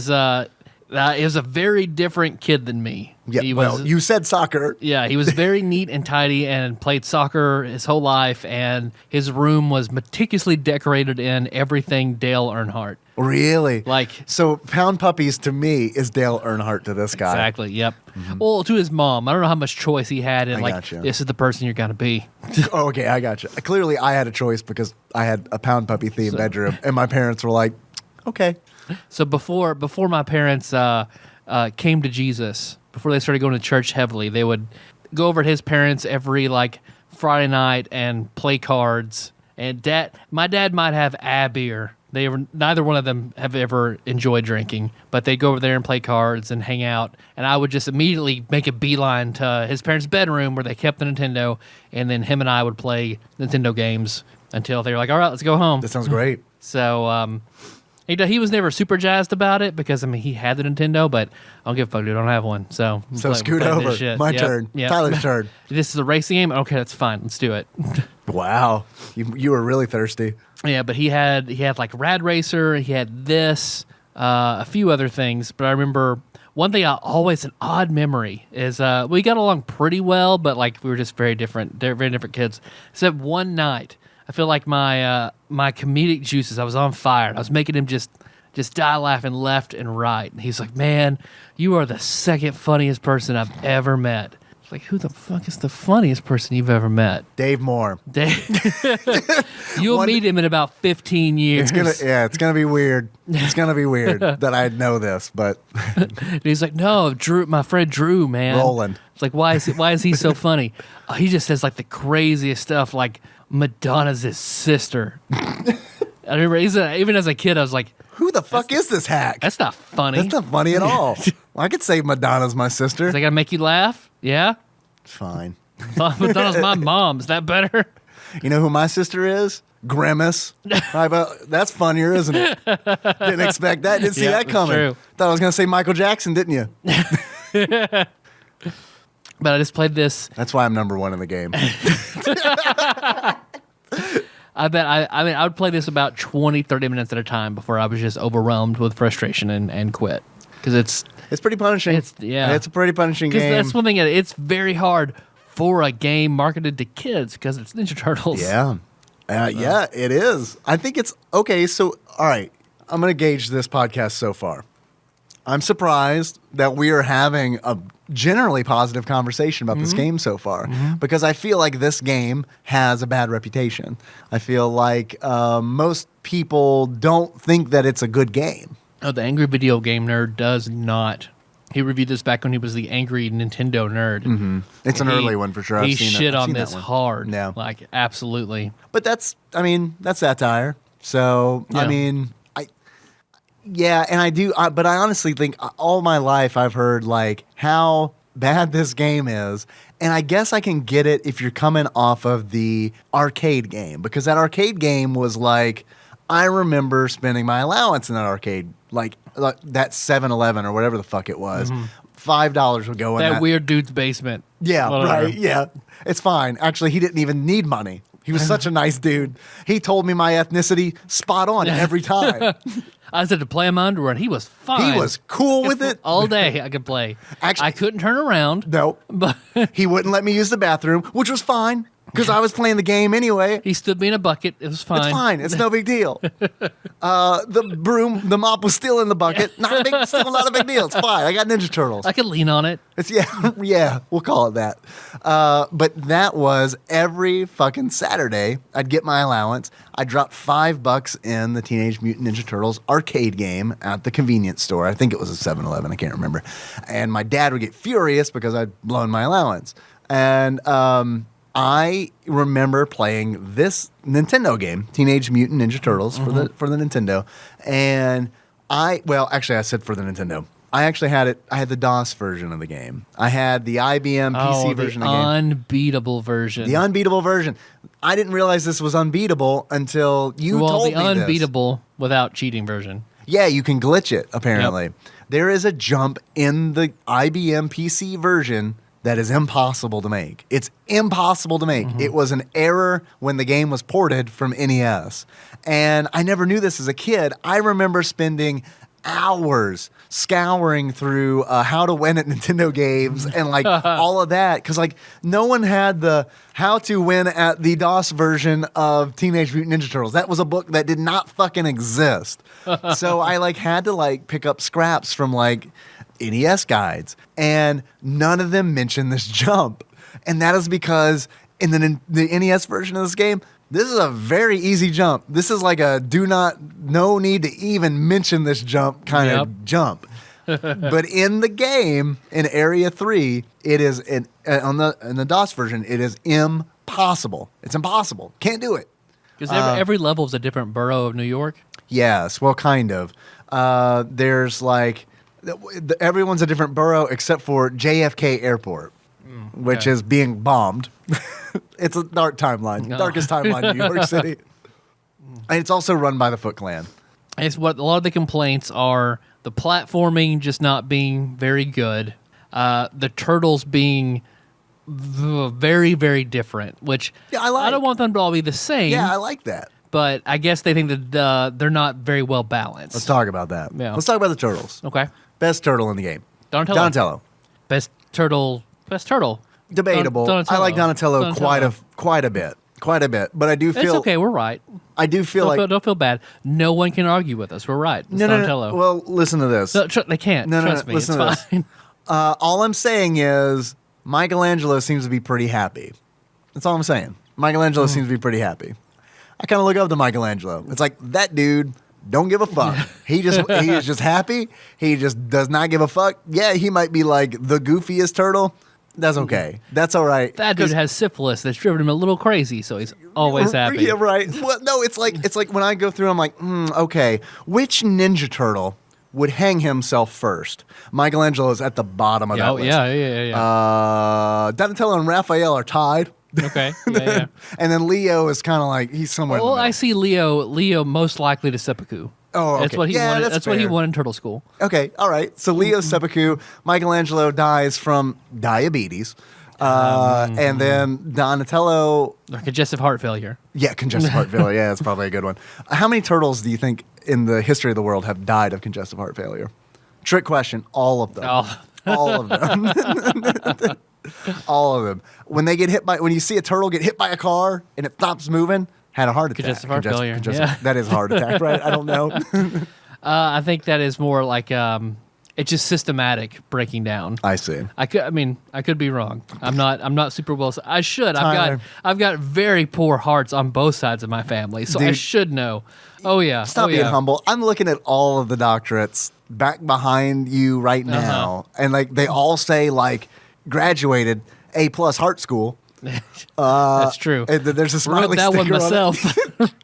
was a very different kid than me. Yeah, He well, was, you said soccer. yeah, he was very neat and tidy and played soccer his whole life, and his room was meticulously decorated in everything Dale Earnhardt. Really? Like, So Pound Puppies to me is Dale Earnhardt to this guy. exactly, yep. Well, to his mom. I don't know how much choice he had in, I gotcha. this is the person you're going to be. Oh, okay, I got you. Clearly, I had a choice because I had a Pound Puppy themed bedroom, and my parents were like, okay. So before my parents came to Jesus, before they started going to church heavily, they would go over to his parents every Friday night and play cards. And my dad might have a beer. Neither one of them have ever enjoyed drinking, but they'd go over there and play cards and hang out. And I would just immediately make a beeline to his parents' bedroom where they kept the Nintendo, and then him and I would play Nintendo games until they were like, "All right, let's go home." That sounds great. So he was never super jazzed about it because he had the Nintendo, but I don't give a fuck, dude. I don't have one. So Scoot over. My turn. Yep. Tyler's turn. This is a racing game. Okay, that's fine. Let's do it. Wow. You were really thirsty. Yeah, but he had Rad Racer. He had this, a few other things. But I remember one thing. An odd memory is we got along pretty well, but we were just very different kids. Except one night, I feel like my comedic juices, I was on fire. I was making him just die laughing left and right. And he's like, "Man, you are the second funniest person I've ever met. Like, who the fuck is the funniest person you've ever met? Dave Moore. Dave. You'll meet him in about 15 years. It's gonna be weird. It's gonna be weird that I know this, but And he's like, no, Drew, my friend Drew, man. Roland. It's like, why is he so funny? He just says like the craziest stuff, like Madonna's his sister. I remember even as a kid, I was like, who the fuck is this hack? that's not funny. That's not funny at all. Well, I could say Madonna's my sister. Is that gonna make you laugh? Yeah. Fine. Madonna's my mom. Is that better? You know who my sister is? Grimace. That's funnier, isn't it? Didn't expect that. Didn't see that coming. True. Thought I was going to say Michael Jackson, didn't you? But I just played this. That's why I'm number one in the game. I bet I would play this about 20, 30 minutes at a time before I was just overwhelmed with frustration and quit. Because it's pretty punishing. It's a pretty punishing game. Because that's one thing. It's very hard for a game marketed to kids because it's Ninja Turtles. Yeah. Yeah, it is. I think it's okay. So, all right, I'm going to gauge this podcast so far. I'm surprised that we are having a generally positive conversation about this game so far because I feel like this game has a bad reputation. I feel like most people don't think that it's a good game. Oh, the Angry Video Game Nerd does not. He reviewed this back when he was the Angry Nintendo Nerd. Mm-hmm. It's an early one for sure. He shit on this hard. Yeah. Like, absolutely. But that's satire. So, Yeah. And I do, but I honestly think all my life I've heard like how bad this game is. And I guess I can get it if you're coming off of the arcade game because that arcade game was like, I remember spending my allowance in that arcade, like that 7-Eleven or whatever the fuck it was. $5 would go in That weird dude's basement. Yeah, Whatever. right. Yeah, it's fine. Actually, he didn't even need money. He was such a nice dude. He told me my ethnicity spot on every time. I said to play in my underwear, and he was fine. He was cool with it. All day I could play. Actually- I couldn't turn around. No, But he wouldn't let me use the bathroom, which was fine because I was playing the game anyway. he stood me in a bucket. It was fine. It's fine. It's no big deal. The mop was still in the bucket. Still not a big deal. It's fine. I got Ninja Turtles. I could lean on it. It's yeah, we'll call it that. But that was every fucking Saturday. I'd get my allowance. I'd drop $5 in the Teenage Mutant Ninja Turtles arcade game at the convenience store. I think it was a 7-Eleven. I can't remember. And my dad would get furious because I'd blown my allowance. And I remember playing this Nintendo game, Teenage Mutant Ninja Turtles, for the Nintendo. And I said for the Nintendo. I actually had it. I had the DOS version of the game. I had the IBM PC version of the game. Unbeatable version. The unbeatable version. I didn't realize this was unbeatable until you told me the this. unbeatable without cheating version. Yeah, you can glitch it, apparently. Yep. There is a jump in the IBM PC version that is impossible to make. It's impossible to make. It was an error when the game was ported from NES. And I never knew this as a kid. I remember spending hours scouring through how to win at Nintendo games and like all of that because like no one had the how to win at the DOS version of Teenage Mutant Ninja Turtles. That was a book that did not fucking exist. So I like had to like pick up scraps from like NES guides and none of them mention this jump. And that is because in the NES version of this game, this is a very easy jump. This is like a no need to even mention this jump kind of jump. But in the game, in Area 3, it is, in the DOS version, it is impossible. It's impossible. Can't do it. Because every level is a different borough of New York. Yes, well, kind of. There's like, everyone's a different borough except for JFK Airport, which is being bombed. It's a dark timeline, darkest timeline in New York City. And it's also run by the Foot Clan. It's what a lot of the complaints are: the platforming just not being very good, the turtles being very, very different. Which I don't want them to all be the same. Yeah, I like that. But I guess they think that they're not very well balanced. Let's talk about that. Yeah. Let's talk about the turtles. Okay. Best turtle in the game. Donatello. Best turtle. Debatable. Donatello. I like Donatello quite a bit. But I do feel it's okay. We're right. I do feel don't feel bad. No one can argue with us. We're right. It's Donatello. No. Well, listen to this. No, they can't. Trust me. Listen it's to fine. this. All I'm saying is Michelangelo seems to be pretty happy. That's all I'm saying. Michelangelo seems to be pretty happy. I kind of look up to Michelangelo. It's like, that dude don't give a fuck. He is just happy. He just does not give a fuck. Yeah, he might be like the goofiest turtle. That's okay. That's all right. That dude has syphilis that's driven him a little crazy, so he's always happy. Yeah, right. Well, no, it's like when I go through, I'm like, okay, which Ninja Turtle would hang himself first? Michelangelo is at the bottom of that list. Yeah. Donatello and Raphael are tied. Okay. Yeah. And then Leo is kind of like, he's somewhere. Well, in the middle. I see Leo most likely to seppuku. Oh, okay. That's what he wanted. That's what he fair. won in Turtle School. Okay, all right. So Leo's seppuku. Michelangelo dies from diabetes. And then Donatello. Or congestive heart failure. Yeah, congestive heart failure. Yeah, that's probably a good one. How many turtles do you think in the history of the world have died of congestive heart failure? Trick question. All of them. Oh. All of them. All of them. When you see a turtle get hit by a car and it stops moving, had a heart attack. Congestive heart failure. Yeah. That is a heart attack, right? I don't know. I think that is more like it's just systematic breaking down. I see. I could be wrong. I'm not super well. I should. Tyler. I've got very poor hearts on both sides of my family, so I Dude, should know. Oh yeah. Stop being humble. I'm looking at all of the doctorates back behind you right now, and like they all say like graduated A+ Heart School. That's true. And there's a smiley Wrote that one sticker on it. myself.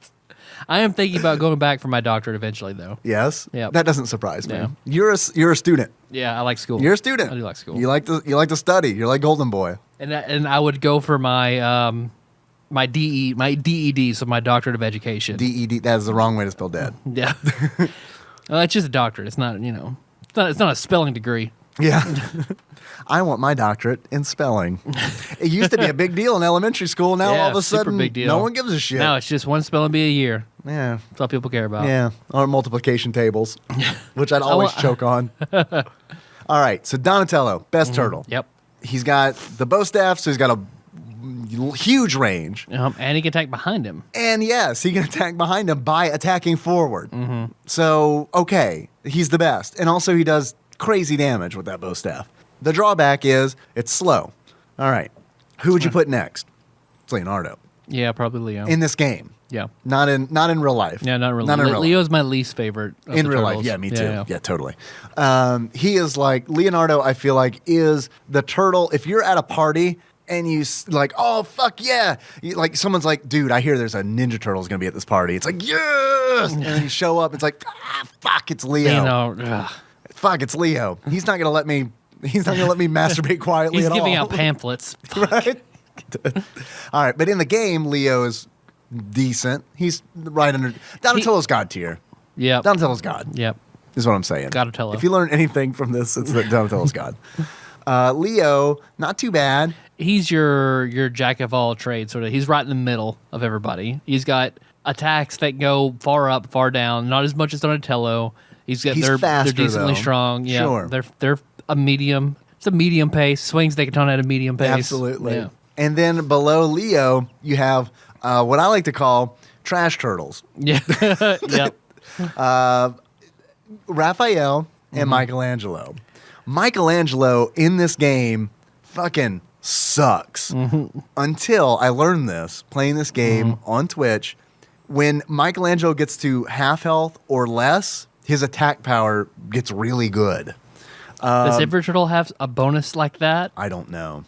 I am thinking about going back for my doctorate eventually, though. Yes. Yep. That doesn't surprise me. Yeah. You're a student. Yeah, I like school. You're a student. I do like school. You like to study. You're like Golden Boy. And I would go for my my DED, so my doctorate of education. DED. That is the wrong way to spell dead. Yeah. Well, it's just a doctorate. It's not it's not a spelling degree. Yeah. I want my doctorate in spelling. It used to be a big deal in elementary school. Now all of a super sudden, big deal. no one gives a shit. Now it's just one spelling bee a year. Yeah. That's all people care about. Yeah. Or multiplication tables, which I'd always choke on. All right. So Donatello, best turtle. Yep. He's got the bow staff, so he's got a huge range. And he can attack behind him. And yes, he can attack behind him by attacking forward. So, okay, he's the best. And also he does crazy damage with that bow staff. The drawback is it's slow. All right. Who would you put next? It's Leonardo. Yeah, probably Leo. In this game. Yeah. Not in real life. Yeah, not really. Not in real life. Leo's my least favorite. Of In the real turtles. life, yeah, me too. Yeah, Yeah. totally. He is like, Leonardo, I feel like, is the turtle. If you're at a party and you like, oh, fuck yeah. Like, someone's like, dude, I hear there's a Ninja Turtle's going to be at this party. It's like, yes! And then you show up, it's like, fuck, it's Leo. Fuck, it's Leo. He's not going to let me masturbate quietly He's at all. giving out pamphlets. Right? All right, but in the game, Leo is decent. He's right under Donatello's God tier. Yep. Donatello's God. Yep. Is what I'm saying. Donatello. If you learn anything from this, it's that Donatello's God. Leo, not too bad. He's your jack of all trades, sort of. He's right in the middle of everybody. He's got attacks that go far up, far down, not as much as Donatello. He's faster, they're decently though. strong. Yeah. Sure. They're a medium. It's a medium pace. Swings the katana at a medium pace. Absolutely. Yeah. And then below Leo, you have what I like to call trash turtles. Yeah. Yep. Raphael and Michelangelo. Michelangelo in this game fucking sucks. Until I learned this playing this game on Twitch. When Michelangelo gets to half health or less, his attack power gets really good. Does every turtle have a bonus like that? I don't know.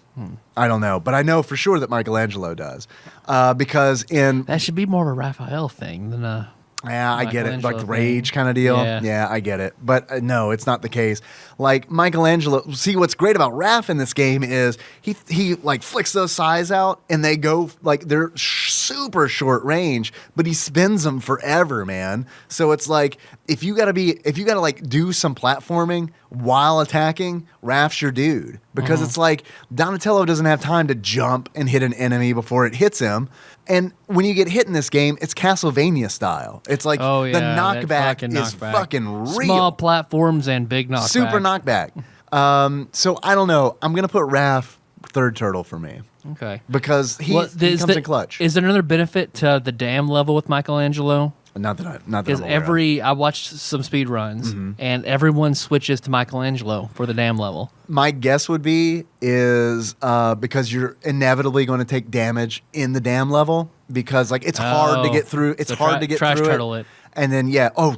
I don't know. But I know for sure that Michelangelo does. Because in... That should be more of a Raphael thing than a... Yeah, I get it. Like Michelangelo rage thing. kind of deal. Yeah. I get it. But no, it's not the case. Like Michelangelo, see what's great about Raph in this game is he like flicks those sides out and they go like they're super short range, but he spins them forever, man. So it's like if you gotta like do some platforming while attacking, Raph's your dude. Because it's like Donatello doesn't have time to jump and hit an enemy before it hits him. And when you get hit in this game, it's Castlevania style. It's like the knockback is fucking real. Small platforms and big knockback. Super knockback. So I don't know. I'm going to put Raph third turtle for me. Okay. Because he comes in clutch. Is there another benefit to the dam level with Michelangelo? Not that Because I'm aware of. I watched some speed runs, and everyone switches to Michelangelo for the dam level. My guess would be is because you're inevitably going to take damage in the dam level because like it's hard to get through. It's So hard to get trash through turtle it. And then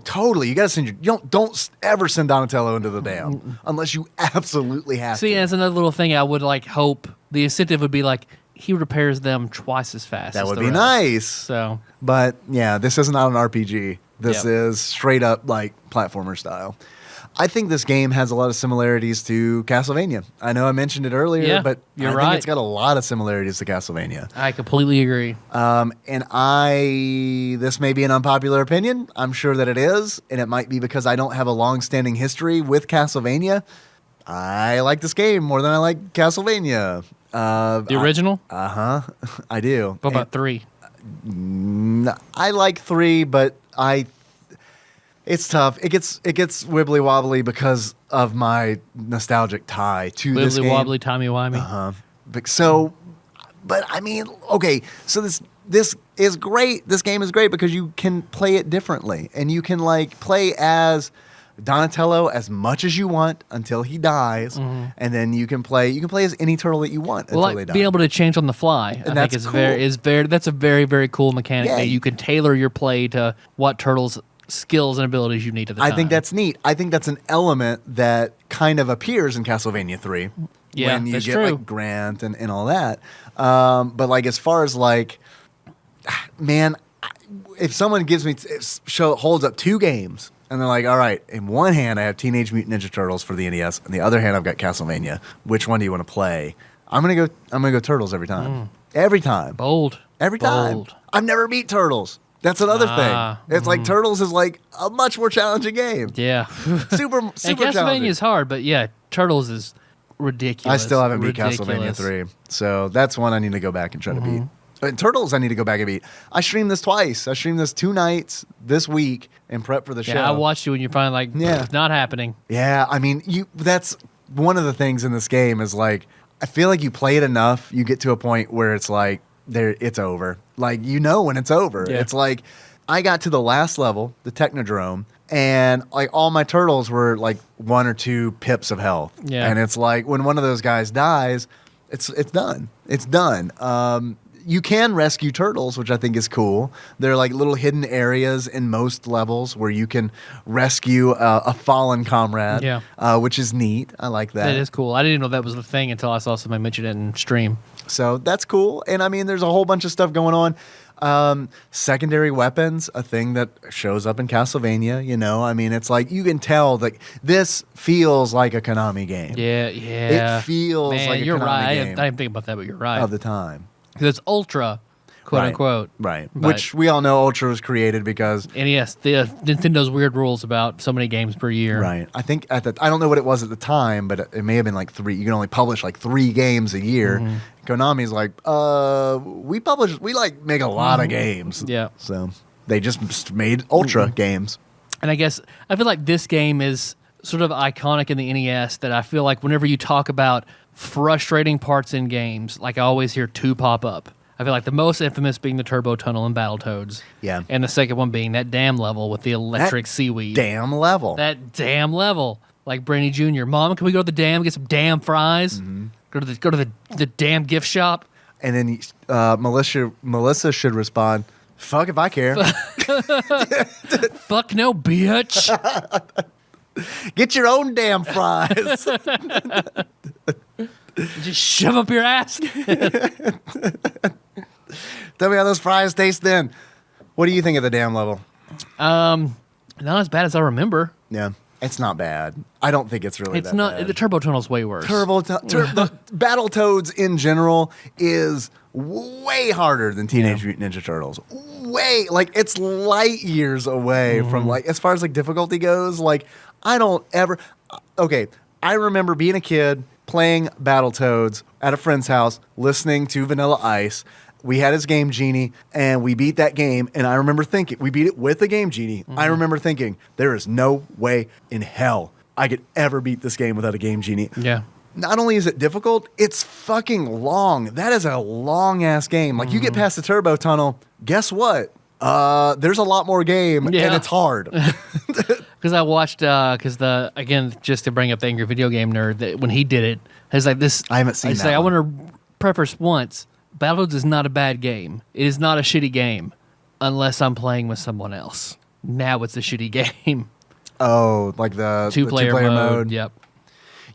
totally. You got to send you don't ever send Donatello into the dam unless you absolutely have See, to. that's another little thing I would like hope the incentive would be like he repairs them twice as fast. That as would the be rest. nice. So, But yeah, this is not an RPG. This Yep. is straight up like platformer style. I think this game has a lot of similarities to Castlevania. I know I mentioned it earlier, Yeah, but you're I think right. it's got a lot of similarities to Castlevania. I completely agree. This may be an unpopular opinion. I'm sure that it is, and it might be because I don't have a long-standing history with Castlevania. I like this game more than I like Castlevania. The original? I do. What about 3? I like 3, but it's tough. It gets wibbly wobbly because of my nostalgic tie to this Wibbly game. wobbly, timey wimey. But I mean, okay, so this is great. This game is great because you can play it differently, and you can like play as Donatello as much as you want until he dies, and then you can play as any turtle that you want Well, until they like die. being able to change on the fly, I that's think cool. that's a very, very cool mechanic Yeah. that you can tailor your play to what turtles skills and abilities you need at the time. I think that's neat. I think that's an element that kind of appears in Castlevania 3 Yeah, when you that's get true. like Grant and all that. But like as far as like, man, if someone gives me holds up 2 games and they're like, all right, in one hand I have Teenage Mutant Ninja Turtles for the NES, and the other hand I've got Castlevania. Which one do you want to play? I'm gonna go Turtles every time. Every time. bold. Every time. Bold. I've never beat Turtles. That's another Ah, thing. It's like Turtles is like a much more challenging game. Yeah. Super And challenging. Castlevania is hard, but yeah, Turtles is ridiculous. I still haven't beat Ridiculous. Castlevania 3. So that's one I need to go back and try to beat. And Turtles I need to go back and beat. I streamed this twice. I streamed this 2 nights this week in prep for the show. Yeah, I watched you when you're finally like, Yeah. not happening. Yeah, I mean, that's one of the things in this game is like I feel like you play it enough, you get to a point where it's like it's over. Like you know when it's over. Yeah. It's like I got to the last level, the Technodrome, and like all my turtles were like 1 or 2 pips of health. Yeah. And it's like when one of those guys dies, it's done. It's done. You can rescue turtles, which I think is cool. There are like little hidden areas in most levels where you can rescue a fallen comrade, which is neat. I like that. That is cool. I didn't even know that was the thing until I saw somebody mention it in stream. So that's cool. And I mean, there's a whole bunch of stuff going on. Secondary weapons, a thing that shows up in Castlevania, you know? I mean, it's like you can tell that this feels like a Konami game. Yeah, yeah. It feels Man, like a you're Konami right. I game didn't think about that, but you're right. of the time. Because it's Ultra, quote Right. unquote. Right. But Which we all know Ultra was created because NES, Nintendo's weird rules about so many games per year. right. I think I don't know what it was at the time, but it may have been like 3. You can only publish like 3 games a year. Konami's like, we like make a lot of games. Yeah. So they just made Ultra games. And I guess I feel like this game is sort of iconic in the NES that I feel like whenever you talk about frustrating parts in games, like I always hear 2 pop up. I feel like the most infamous being the Turbo Tunnel in Battletoads. Yeah. And the second one being that dam level with the electric seaweed. Damn level. That damn level. Like Brainy Jr. Mom, can we go to the dam and get some damn fries? Go to the damn gift shop. And then Melissa should respond, fuck if I care. Fuck no, bitch. Get your own damn fries. Just shove up your ass. Tell me how those fries taste then. What do you think of the damn level? Not as bad as I remember. Yeah. It's not bad. I don't think it's really It's that not. bad. The Turbo Tunnel's way worse. The Battletoads in general is way harder than Teenage Mutant Ninja Turtles. Way, like it's light years away from like as far as like difficulty goes. Like I don't ever. Okay, I remember being a kid playing Battletoads at a friend's house, listening to Vanilla Ice. We had his Game Genie, and we beat that game. And I remember thinking, we beat it with the Game Genie. I remember thinking, there is no way in hell I could ever beat this game without a Game Genie. Yeah. Not only is it difficult, it's fucking long. That is a long-ass game. Like, you get past the Turbo Tunnel, guess what? There's a lot more game, and it's hard. Because I watched, again, just to bring up the Angry Video Game Nerd, that when he did it, it's like this. I haven't seen that I one. want to preface once, Battletoads is not a bad game. It is not a shitty game unless I'm playing with someone else. Now it's a shitty game. Oh, like the two-player mode. Yep.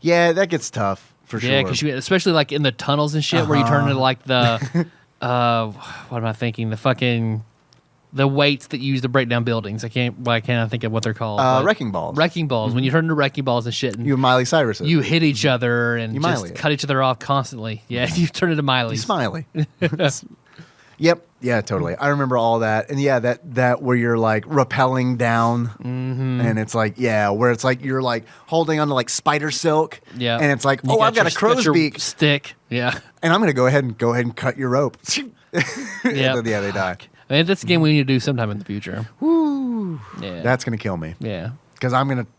Yeah, that gets tough for sure. Yeah, because especially like in the tunnels and shit where you turn into like the, what am I thinking? The weights that you use to break down buildings. Why can't I think of what they're called? Wrecking balls. Wrecking balls. When you turn into wrecking balls and shit. And you Miley Cyrus. You hit each other and just Miley cut each other off constantly. Yeah, you turn into Miley. You Smiley. Yep. Yeah, totally. I remember all that. And yeah, that where you're like rappelling down and it's like, where it's like you're like holding onto like spider silk. Yeah. And it's like, I've got a crow's beak stick. Yeah. And I'm going to go ahead and cut your rope. Yeah. They die. I mean, that's a game we need to do sometime in the future. Woo. Yeah. That's going to kill me. Yeah. Because I'm going to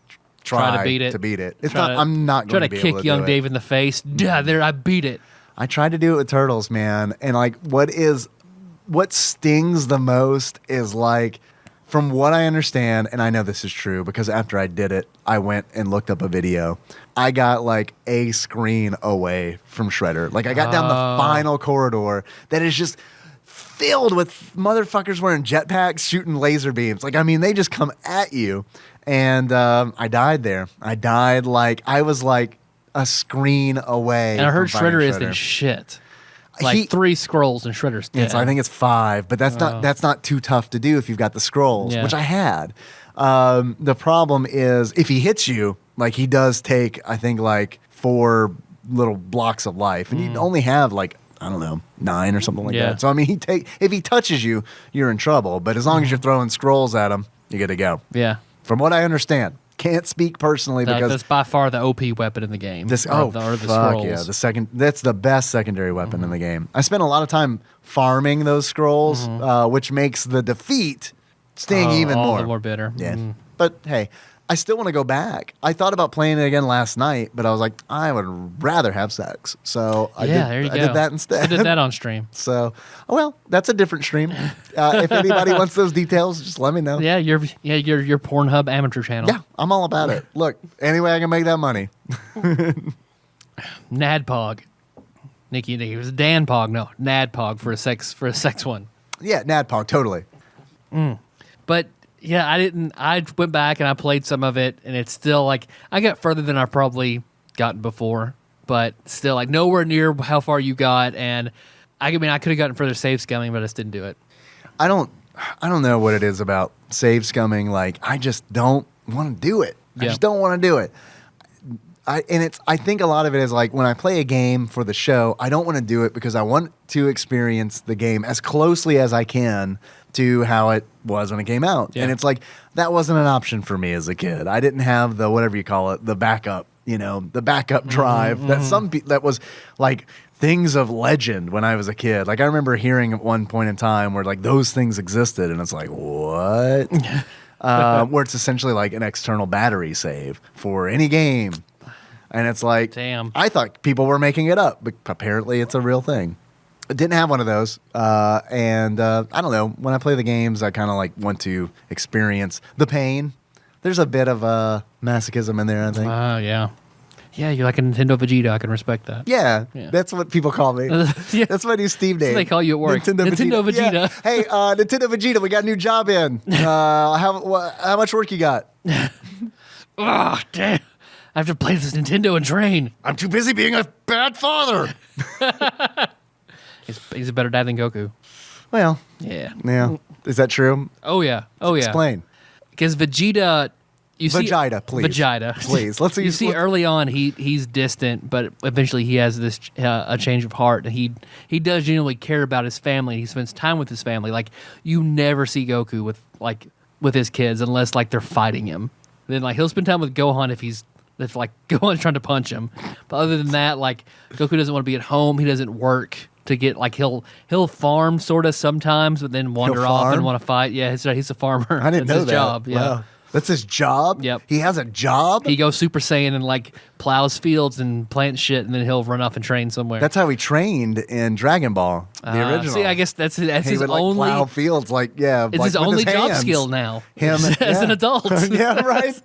try to beat it. I'm not going to be able to kick young Dave in the face. Yeah, there, I beat it. I tried to do it with Turtles, man. And like, what stings the most is like, from what I understand, and I know this is true because after I did it, I went and looked up a video. I got like a screen away from Shredder. Like I got down the final corridor that is just filled with motherfuckers wearing jetpacks shooting laser beams. Like, I mean, they just come at you. And I died there. I was like a screen away. And I heard Shredder is the shit. Like 3 scrolls and Shredder's dead. Yes, I think it's 5, but that's not too tough to do if you've got the scrolls, which I had. The problem is if he hits you, like he does take, I think like 4 little blocks of life, and you only have like, I don't know, 9 or something like that. So I mean, if he touches you, you're in trouble. But as long as you're throwing scrolls at him, you're good to go. Yeah. From what I understand. Can't speak personally because that's by far the OP weapon in the game. The scrolls. Yeah, that's the best secondary weapon in the game. I spent a lot of time farming those scrolls, which makes the defeat sting even more. All the more bitter. Yeah, but hey, I still want to go back. I thought about playing it again last night, but I was like, I would rather have sex, so I did that instead. I did that on stream. So, that's a different stream. If anybody wants those details, just let me know. Yeah, your Pornhub amateur channel. Yeah, I'm all about it. Look, any way I can make that money. NADPOG. Nikki, it was DanPog. No, NADPOG for a sex one. Yeah, NADPOG, totally. But yeah, I went back and I played some of it, and it's still like I got further than I probably gotten before, but still like nowhere near how far you got. And I could have gotten further save scumming, but I just didn't do it. I don't know what it is about save scumming. Like I just don't want to do it. I just don't want to do it. I think a lot of it is like when I play a game for the show, I don't want to do it because I want to experience the game as closely as I can to how it was when it came out. Yeah. And it's like, that wasn't an option for me as a kid. I didn't have the, whatever you call it, the backup, the backup drive that was like things of legend when I was a kid. Like I remember hearing at one point in time where like those things existed and it's like, what? Where it's essentially like an external battery save for any game. And it's like, damn. I thought people were making it up, but apparently it's a real thing. I didn't have one of those. And I don't know. When I play the games, I kind of like want to experience the pain. There's a bit of masochism in there, I think. Yeah. Yeah, you're like a Nintendo Vegeta. I can respect that. Yeah, that's what people call me. That's my new Steve name. That's what they call you at work. Nintendo Vegeta. Yeah. Hey, Nintendo Vegeta, we got a new job in. How much work you got? Oh, damn. I have to play this Nintendo and train. I'm too busy being a bad father. He's a better dad than Goku. Well, yeah. Is that true? Oh yeah. Explain. Because Vegeta, Vegeta, please. Vegeta, please. You see, early on he's distant, but eventually he has this a change of heart, and he does genuinely care about his family. He spends time with his family. Like you never see Goku with his kids unless like they're fighting him. Then like he'll spend time with Gohan if like Gohan's trying to punch him. But other than that, like Goku doesn't want to be at home. He doesn't work to get like he'll farm sort of sometimes, but then wander off and want to fight. Yeah, he's a farmer. I didn't know his that. Job. Yeah. Wow. That's his job? Yep. He has a job? He goes Super Saiyan and like plows fields and plants shit, and then he'll run off and train somewhere. That's how he trained in Dragon Ball, the original. See, I guess that's he his would, like, only plow fields, like, yeah. It's like, his with only job hands. skill now. Him as an adult. Yeah, right.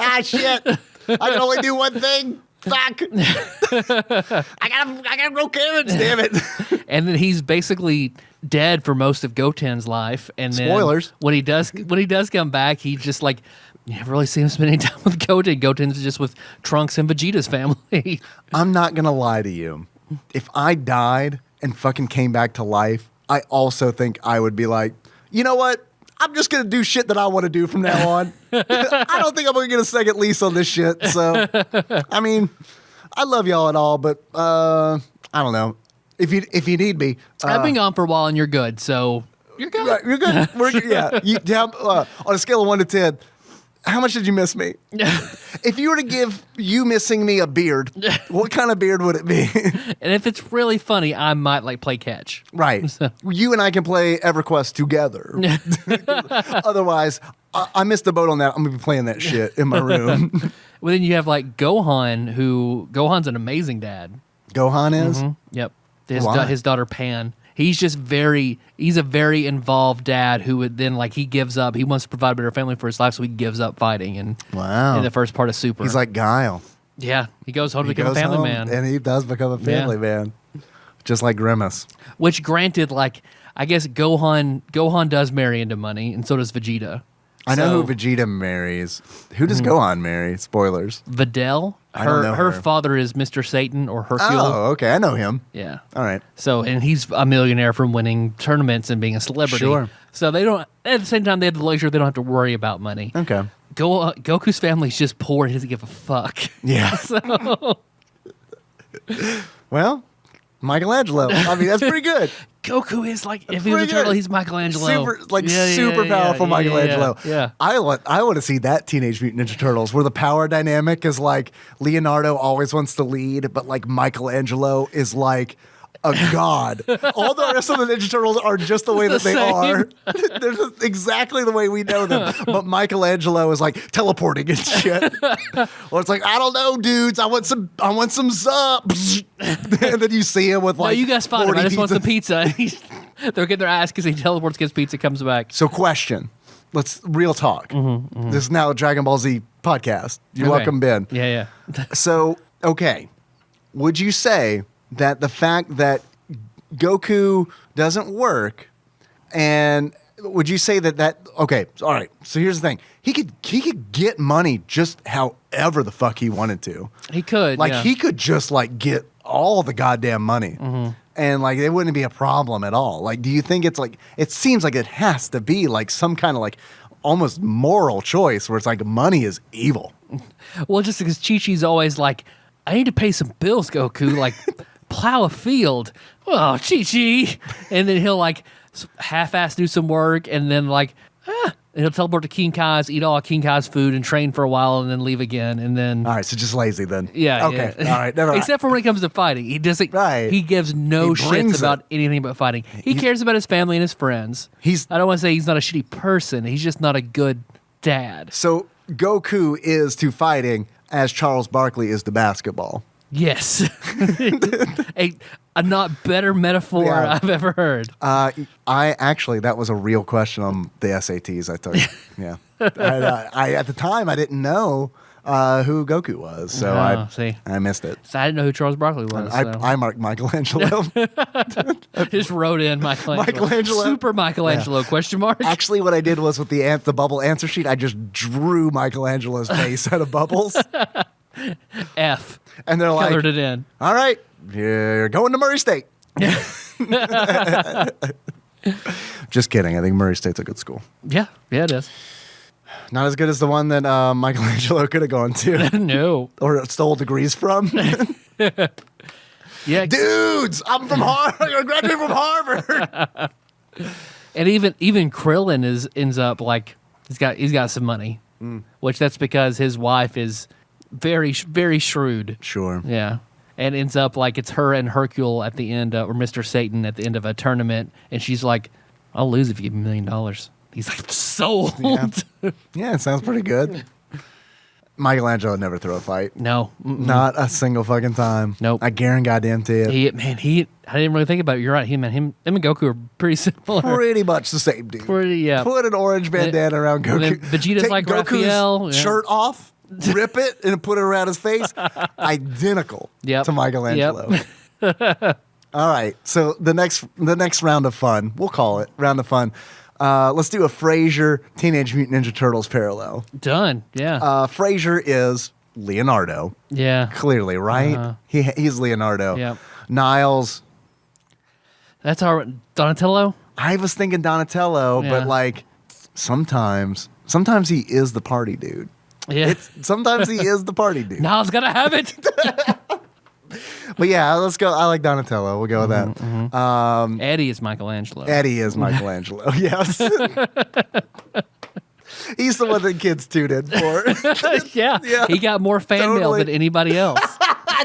Ah, shit. I can only do one thing. Fuck. I gotta grow carrots, damn it. And then he's basically dead for most of Goten's life. And then Spoilers. When he does come back, he just like you never really see him spending time with Goten. Goten's just with Trunks and Vegeta's family. I'm not gonna lie to you. If I died and fucking came back to life, I also think I would be like, you know what? I'm just going to do shit that I want to do from now on. I don't think I'm going to get a second lease on this shit. So, I mean, I love y'all and all, but I don't know. If you need me. I've been gone for a while and you're good, so you're good. Right, you're good. On a scale of 1 to 10, how much did you miss me? If you were to give you missing me a beard, what kind of beard would it be? And if it's really funny, I might like play catch. Right. You and I can play EverQuest together. Otherwise, I missed the boat on that. I'm going to be playing that shit in my room. Well, then you have like Gohan, Gohan's an amazing dad. Gohan is? Mm-hmm. Yep. Why? His daughter Pan. He's a very involved dad who would then like he gives up. He wants to provide a better family for his life, so he gives up fighting. And wow, in the first part of Super, he's like Guile. Yeah, he goes home to become a family man, and he does become a family man, just like Grimace. Which, granted, like I guess Gohan does marry into money, and so does Vegeta. I know who Vegeta marries. Who does Gohan marry? Spoilers. Videl. I don't know her her. Father is Mr. Satan or Hercule. Oh, okay. I know him. Yeah. All right. So, and he's a millionaire from winning tournaments and being a celebrity. Sure. So they don't, at the same time, they have the luxury, they don't have to worry about money. Okay. Goku's family's just poor and he doesn't give a fuck. Yeah. So. Well, Michelangelo. I mean, that's pretty good. Goku is like, if he was a turtle, he's Michelangelo. Super powerful Michelangelo. Yeah. I want to see that Teenage Mutant Ninja Turtles where the power dynamic is like Leonardo always wants to lead, but like Michelangelo is like a god. All the rest of the Ninja Turtles are just the way that they are. They're just exactly the way we know them. But Michelangelo is like teleporting and shit. Or it's like, I don't know, dudes. I want some zup. And then you see him with like, no, you guys fought him. I just want some pizza. They're getting their ass because he teleports, gets pizza, comes back. So question. Let's real talk. This is now a Dragon Ball Z podcast. You're welcome, Ben. Yeah. So, okay. Would you say that the fact that Goku doesn't work, and would you say that okay, all right, so here's the thing. He could get money just however the fuck he wanted to. He could. Like, he could just, like, get all the goddamn money. And, like, it wouldn't be a problem at all. Like, do you think it's, like, it seems like it has to be, like, some kind of, like, almost moral choice where it's, like, money is evil. Well, just because Chi-Chi's always like, I need to pay some bills, Goku. Like, plow a field. Oh, Chi-Chi. And then he'll, like, half-ass do some work and then, like, and he'll teleport to King Kai's, eat all of King Kai's food, and train for a while, and then leave again, and then... All right, so just lazy then. Yeah. Okay, Yeah. all right, never mind. Except for when it comes to fighting. He doesn't... Right. He gives no He brings shits about anything but fighting. He cares about his family and his friends. I don't want to say he's not a shitty person. He's just not a good dad. So Goku is to fighting as Charles Barkley is to basketball. Yes. a not better metaphor I've ever heard. That was a real question on the SATs I took. Yeah. I at the time, I didn't know who Goku was, so I missed it. So I didn't know who Charles Barkley was. I marked Michelangelo. Just wrote in Michelangelo. Super Michelangelo, question mark. Actually, what I did was with the bubble answer sheet, I just drew Michelangelo's face out of bubbles. F. And they're like, colored it in. All right, you're going to Murray State. Just kidding. I think Murray State's a good school. Yeah, it is. Not as good as the one that Michelangelo could have gone to. No. Or stole degrees from. Yeah. Dudes, I'm from Harvard. I graduated from Harvard. And even Krillin ends up like he's got some money, which that's because his wife is very, very shrewd. Sure. Yeah. And ends up like it's her and Hercule at the end, or Mr. Satan at the end of a tournament, and she's like, "I'll lose if you give me $1 million." He's like, sold. Yeah, it sounds pretty good. Michelangelo would never throw a fight. No. Not a single fucking time. Nope. I guarantee it. I didn't really think about it. You're right. Him and Goku are pretty similar. Pretty much the same, dude. Yeah. Put an orange bandana around Goku. And then Vegeta's Take like Goku's Raphael. Yeah. shirt off, rip it, and put it around his face. Identical to Michelangelo. Yep. All right. So the next round of fun, we'll call it round of fun. Let's do a Frasier Teenage Mutant Ninja Turtles parallel. Done. Yeah. Frasier is Leonardo. Yeah. Clearly, right? He's Leonardo. Yep. Niles. That's our Donatello. I was thinking Donatello, Yeah. but like sometimes he is the party dude. Yeah. Sometimes he is the party dude. Niles gotta have it. But yeah, let's go. I like Donatello. We'll go with that. Eddie is Michelangelo. Eddie is Michelangelo. Yes. He's the one that kids tuned in for. Yeah. He got more fan mail than anybody else.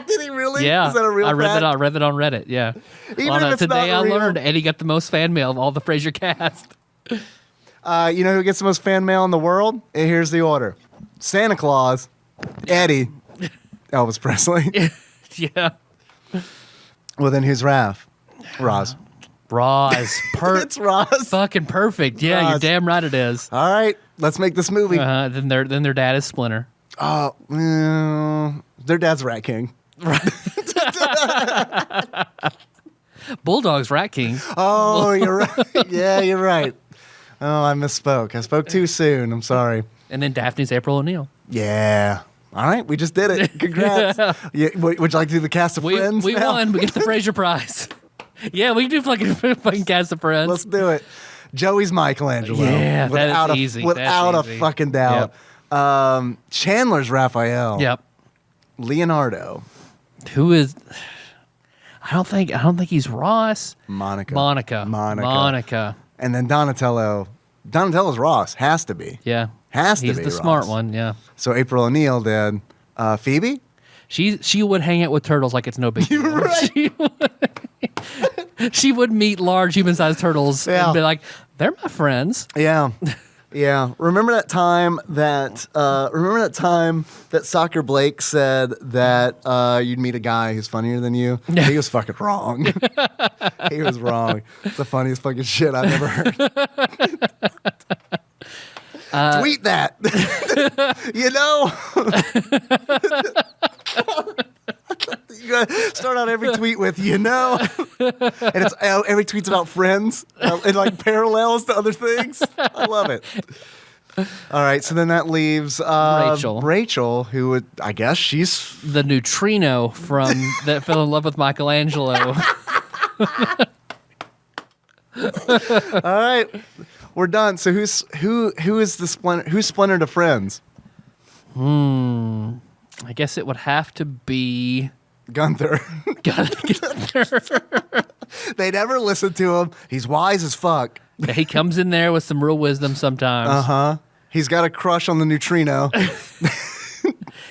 Did he really? Yeah. Is that a real I read fact? that on Reddit. Yeah. Even if it's today not I real. learned Eddie got the most fan mail of all the Frasier cast. You know who gets the most fan mail in the world? And here's the order: Santa Claus, Eddie, Elvis Presley. Yeah. Well, then who's Raph? Roz. Roz. It's Roz. Fucking perfect. Yeah, Roz. you're damn right it is. All right, let's make this movie. Then their dad is Splinter. Their dad's Rat King. Bulldog's Rat King. Oh, you're right. Yeah, you're right. Oh, I misspoke. I spoke too soon. I'm sorry. And then Daphne's April O'Neil. Yeah. All right, we just did it. Congrats. Yeah, would you like to do the cast of Friends? We now? won. We get the Frasier prize. Yeah, we can do fucking cast of Friends. Let's do it. Joey's Michelangelo. Yeah, without that is easy. Without That's a easy. fucking doubt. Chandler's Raphael. Yep. Leonardo. Who is? I don't think he's Ross. Monica. And then Donatello. Donatello's Ross. Has to be. Yeah. Has to He's be the Ross. smart one. Yeah. So April O'Neil then. Phoebe? She would hang out with turtles like it's no big deal. You're right. She would meet large human-sized turtles Yeah. and be like, "They're my friends." Yeah. Yeah. Remember that time that Soccer Blake said that you'd meet a guy who's funnier than you? He was fucking wrong. He was wrong. It's the funniest fucking shit I've ever heard. Tweet that. You know? You gotta start out every tweet with, you know? And it's every tweet's about friends and like parallels to other things. I love it. All right, so then that leaves Rachel, who would, I guess she's The neutrino from that fell in love with Michelangelo. all right. We're done. So who is the Splinter? Who's Splinter to Friends? I guess it would have to be Gunther. Gunther. They never listen to him. He's wise as fuck. He comes in there with some real wisdom sometimes. He's got a crush on the neutrino.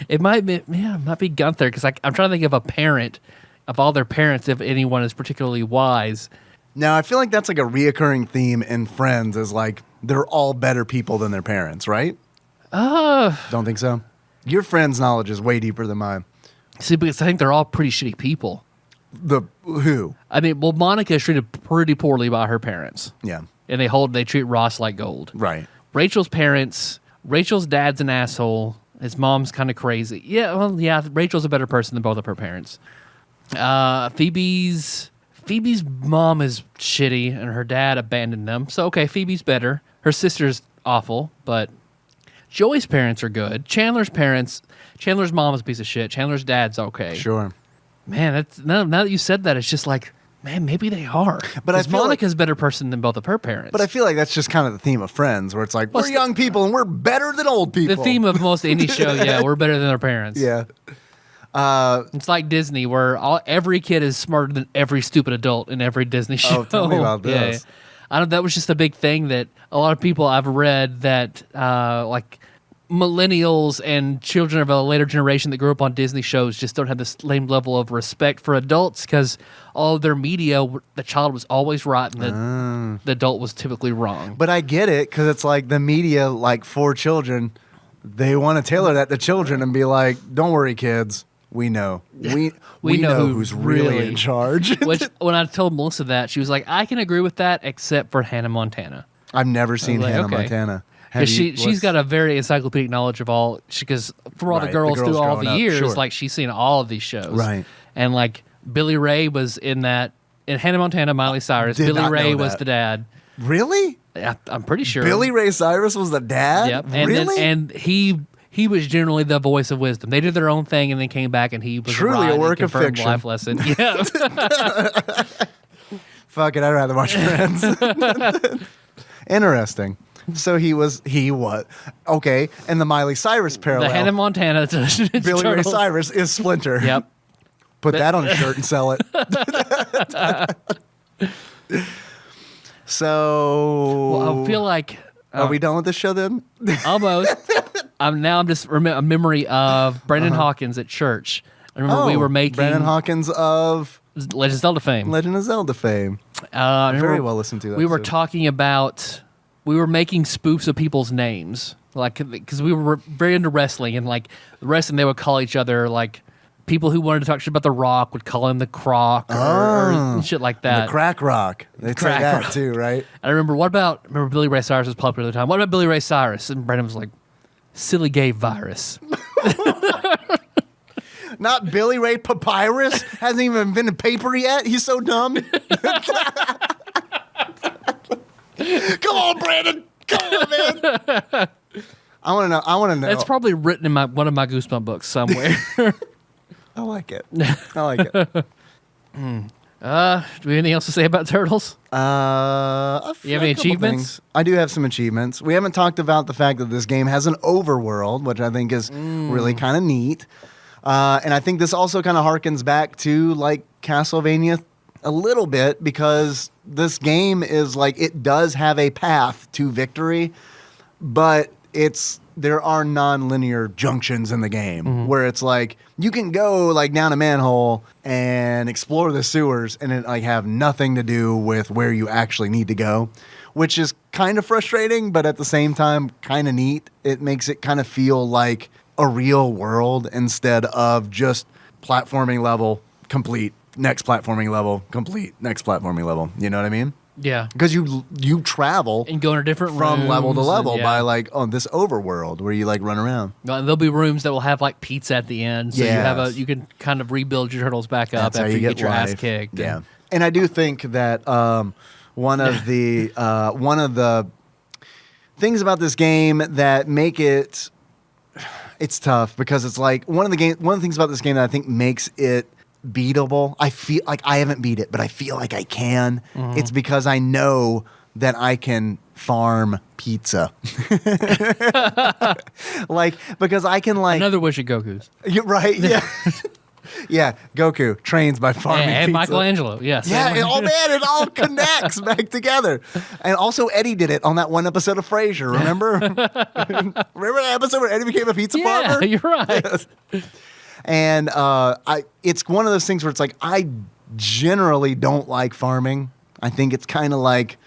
It might be Gunther because I'm trying to think of a parent of all their parents if anyone is particularly wise. Now, I feel like that's like a reoccurring theme in Friends is like they're all better people than their parents, right? Don't think so? Your Friends knowledge is way deeper than mine. See, because I think they're all pretty shitty people. The who? I mean, well, Monica is treated pretty poorly by her parents. Yeah. And they treat Ross like gold. Right. Rachel's dad's an asshole. His mom's kind of crazy. Yeah, well, yeah, Rachel's a better person than both of her parents. Phoebe's mom is shitty, and her dad abandoned them. So, okay, Phoebe's better. Her sister's awful, but Joey's parents are good. Chandler's mom is a piece of shit. Chandler's dad's okay. Sure. Man, now that you said that, it's just like, man, maybe they are. But I Because feel Monica's a better person than both of her parents. But I feel like that's just kind of the theme of Friends, where it's like, we're young people and we're better than old people. the theme of most any show, yeah, we're better than our parents. Yeah. It's like Disney, where every kid is smarter than every stupid adult in every Disney show. Oh, tell me about this. Yeah. That was just a big thing that a lot of people I've read that, like, millennials and children of a later generation that grew up on Disney shows just don't have the same level of respect for adults because all of their media, the child was always right and the adult was typically wrong. But I get it because it's like the media, like for children, they want to tailor that to children and be like, "Don't worry, kids. We know. We know who's really in charge." Which, when I told Melissa that, she was like, "I can agree with that, except for Hannah Montana." I've never seen like, Hannah okay. Montana. Because she's got a very encyclopedic knowledge of all. Because for all the girls through all the years, sure. like she's seen all of these shows, Right? And like Billy Ray was in that in Hannah Montana. Miley Cyrus. Did Billy not Ray know was that. the dad. Really? I'm pretty sure. Billy Ray Cyrus was the dad? Yep. And really? and he was generally the voice of wisdom. They did their own thing and then came back and he was Truly a ride work and of confirmed fiction. life lesson. Yeah. Fuck it, I'd rather watch Friends. Interesting. So he was okay, and the Miley Cyrus parallel. The Hannah Montana to Billy Ray Turtles. Cyrus is Splinter. Yep. Put that on a shirt and sell it. So Well, I feel like are we done with this show then? almost. I'm just a memory of Brendan Hawkins at church. I remember we were making Brandon Hawkins of Legend of Zelda fame. Legend of Zelda fame. I remember Very well listened to. That we were episode. talking about we were making spoofs of people's names, like because we were very into wrestling, and like wrestling they would call each other like people who wanted to talk shit about The Rock would call him the Croc or shit like that. The Crack Rock. They say Crack that Rock. too, right? I remember Billy Ray Cyrus was popular at the time. What about Billy Ray Cyrus? And Brendan was like, silly gay virus. Not Billy Ray Papyrus. Hasn't even been in paper yet. He's so dumb. Come on, Brandon. Come on, man. I want to know. That's probably written in one of my Goosebump books somewhere. I like it. I like it. Do we have anything else to say about Turtles? You have any achievements? I do have some achievements. We haven't talked about the fact that this game has an overworld, which I think is really kind of neat. And I think this also kind of harkens back to like Castlevania a little bit because this game is like it does have a path to victory, but there are non-linear junctions in the game where it's like you can go like down a manhole and explore the sewers and it like have nothing to do with where you actually need to go, which is kind of frustrating, but at the same time kind of neat. It makes it kind of feel like a real world instead of just platforming level complete, next platforming level complete, next platforming level. You know what I mean? Yeah. Because you travel And go into different from rooms level to level and, by like on this overworld where you like run around. Well, there'll be rooms that will have like pizza at the end, so Yes. you can kind of rebuild your turtles back up That's how after you get your ass life. kicked. Yeah, and I do think that one of the things about this game that make it's tough because it's like one of the things about this game that I think makes it beatable. I feel like I haven't beat it, but I feel like I can. It's because I know that I can farm pizza. Like because I can like Another wish of Goku's. You're right. Yeah. Yeah, Goku trains by farming And pizza. Michelangelo, yes. Yeah, it all connects back together. And also Eddie did it on that one episode of Frasier, remember? Remember that episode where Eddie became a pizza Yeah, farmer? you're right. And it's one of those things where it's like I generally don't like farming. I think it's kind of like,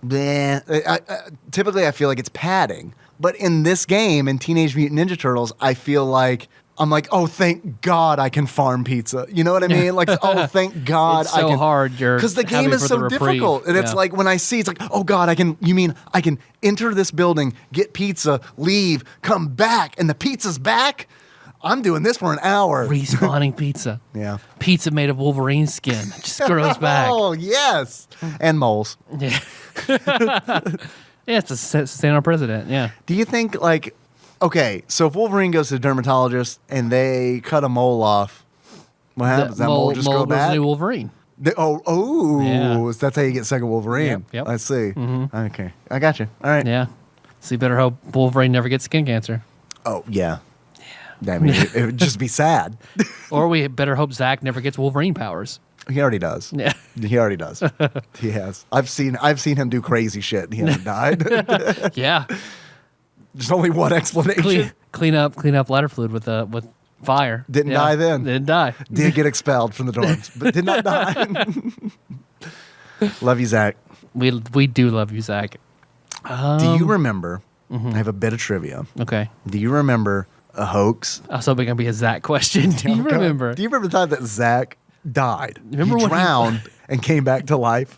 bleh. Typically I feel like it's padding. But in this game, in Teenage Mutant Ninja Turtles, I feel like I'm like, oh, thank God I can farm pizza. You know what I mean? Like, oh, thank God It's I so can. hard. Because the game is so difficult. And it's like when I see, it's like, oh God, I can enter this building, get pizza, leave, come back, and the pizza's back? I'm doing this for an hour. Respawning pizza. Yeah. Pizza made of Wolverine skin. It just grows back. Oh, yes. And moles. Yeah. Yeah, it's a stand on president. Yeah. Do you think, like, okay, so if Wolverine goes to the dermatologist and they cut a mole off, what happens? Does that mole just grow grows back? a new Wolverine. Yeah. Yeah. So that's how you get second Wolverine. Yep. I see. Okay. I got you. All right. Yeah. So you better hope Wolverine never gets skin cancer. Oh, yeah. I mean, it would just be sad. Or we better hope Zach never gets Wolverine powers. He already does. Yeah. He already does. He has. I've seen him do crazy shit and he hasn't died. Yeah. There's only one explanation. Clean up ladder fluid with fire. Didn't die then. Didn't die. Did get expelled from the dorms, but did not die. Love you, Zach. We do love you, Zach. Do you remember? I have a bit of trivia. Okay. Do you remember a hoax? I was hoping it'd be a Zach question. Do you remember? Do you remember the time that Zach died? Remember he when drowned and came back to life?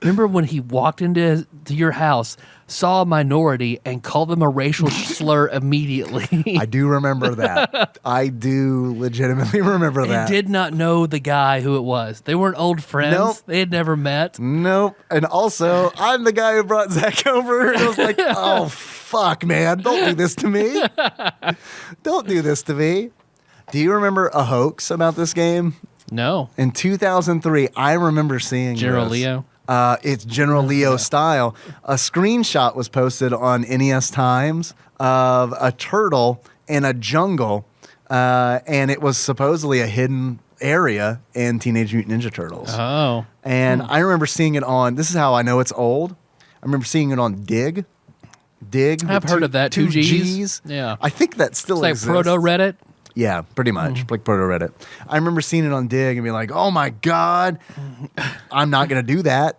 Remember when he walked into your house, saw a minority, and called them a racial slur immediately? I do remember that. I do legitimately remember that. And did not know the guy who it was. They weren't old friends. Nope. They had never met. Nope. And also, I'm the guy who brought Zach over. And I was like, oh, fuck, man. Don't do this to me. Don't do this to me. Do you remember a hoax about this game? No. In 2003, I remember seeing General this. Leo? It's General Leo style. A screenshot was posted on NES Times of a turtle in a jungle, and it was supposedly a hidden area in Teenage Mutant Ninja Turtles. Oh. And I remember seeing it on, this is how I know it's old. I remember seeing it on Dig. I've heard of that. 2Gs. Yeah. I think that still It's exists. like proto Reddit. Yeah, pretty much. Like proto Reddit. I remember seeing it on Dig and being like, oh my God, I'm not going to do that.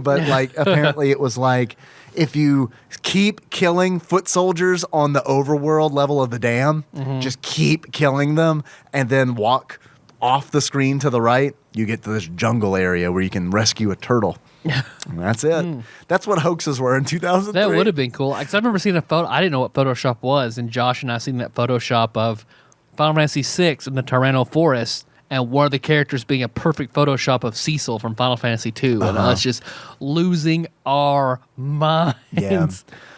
But like, apparently it was like, if you keep killing foot soldiers on the overworld level of the dam, just keep killing them and then walk off the screen to the right, you get to this jungle area where you can rescue a turtle. And that's it. That's what hoaxes were in 2003. That would have been cool. Because I remember seeing a photo. I didn't know what Photoshop was. And Josh and I seen that Photoshop of Final Fantasy VI in the Tyranno Forest, and one of the characters being a perfect Photoshop of Cecil from Final Fantasy II, and us just losing our minds. Yeah.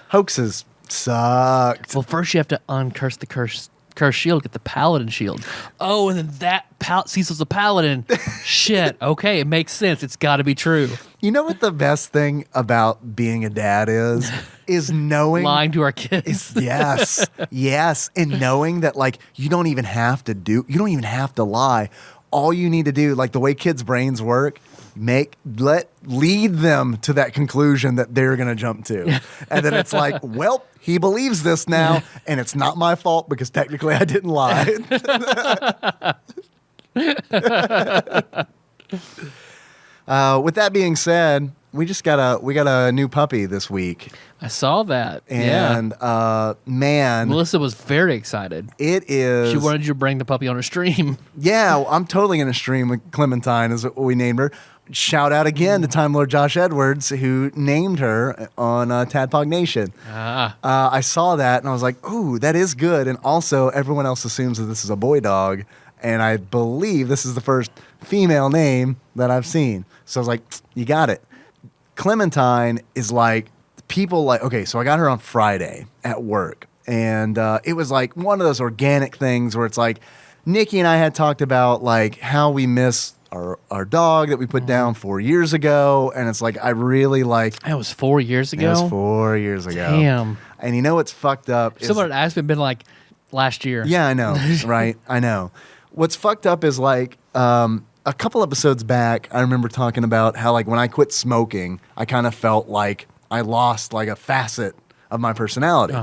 Hoaxes sucked. Well, first you have to uncurse the curse shield, get the paladin shield. Oh, and then that Cecil's a paladin. Shit. Okay, it makes sense. It's got to be true. You know what the best thing about being a dad is? Is knowing Lying to our kids. Yes, and knowing that like you don't even have to lie. All you need to do, like the way kids' brains work, lead them to that conclusion that they're gonna jump to, and then it's like, well, he believes this now, and it's not my fault because technically I didn't lie. With that being said, we got a new puppy this week. I saw that. And man, Melissa was very excited. It is. She wanted you to bring the puppy on her stream. Yeah, I'm totally going to stream with Clementine, is what we named her. Shout out again to Time Lord Josh Edwards, who named her on Tadpog Nation. I saw that and I was like, ooh, that is good. And also, everyone else assumes that this is a boy dog. And I believe this is the first female name that I've seen. So I was like, you got it. Clementine is like, people like, okay, so I got her on Friday at work. And it was like one of those organic things where it's like, Nikki and I had talked about like how we miss our dog that we put down 4 years ago. And it's like, I really like. That was 4 years ago? It was 4 years ago. Damn. And you know what's fucked up? Someone had asked me, been like last year. Yeah, I know. Right. I know. What's fucked up is like a couple episodes back, I remember talking about how like when I quit smoking, I kind of felt like I lost like a facet of my personality.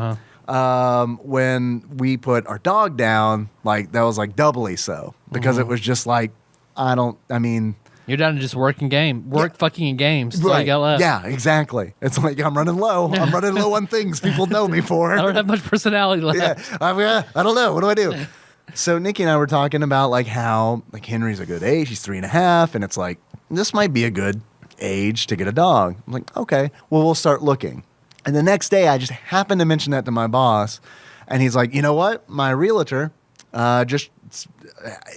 When we put our dog down, like that was like doubly so because it was just like, you're down to just fucking in games. That's all you got left. Yeah, exactly. It's like I'm running low. I'm running low on things people know me for. I don't have much personality left. Yeah, I don't know. What do I do? So Nikki and I were talking about like how like Henry's a good age. He's 3.5, and it's like this might be a good age to get a dog. I'm like, okay, well we'll start looking. And the next day, I just happened to mention that to my boss, and he's like, you know what? My realtor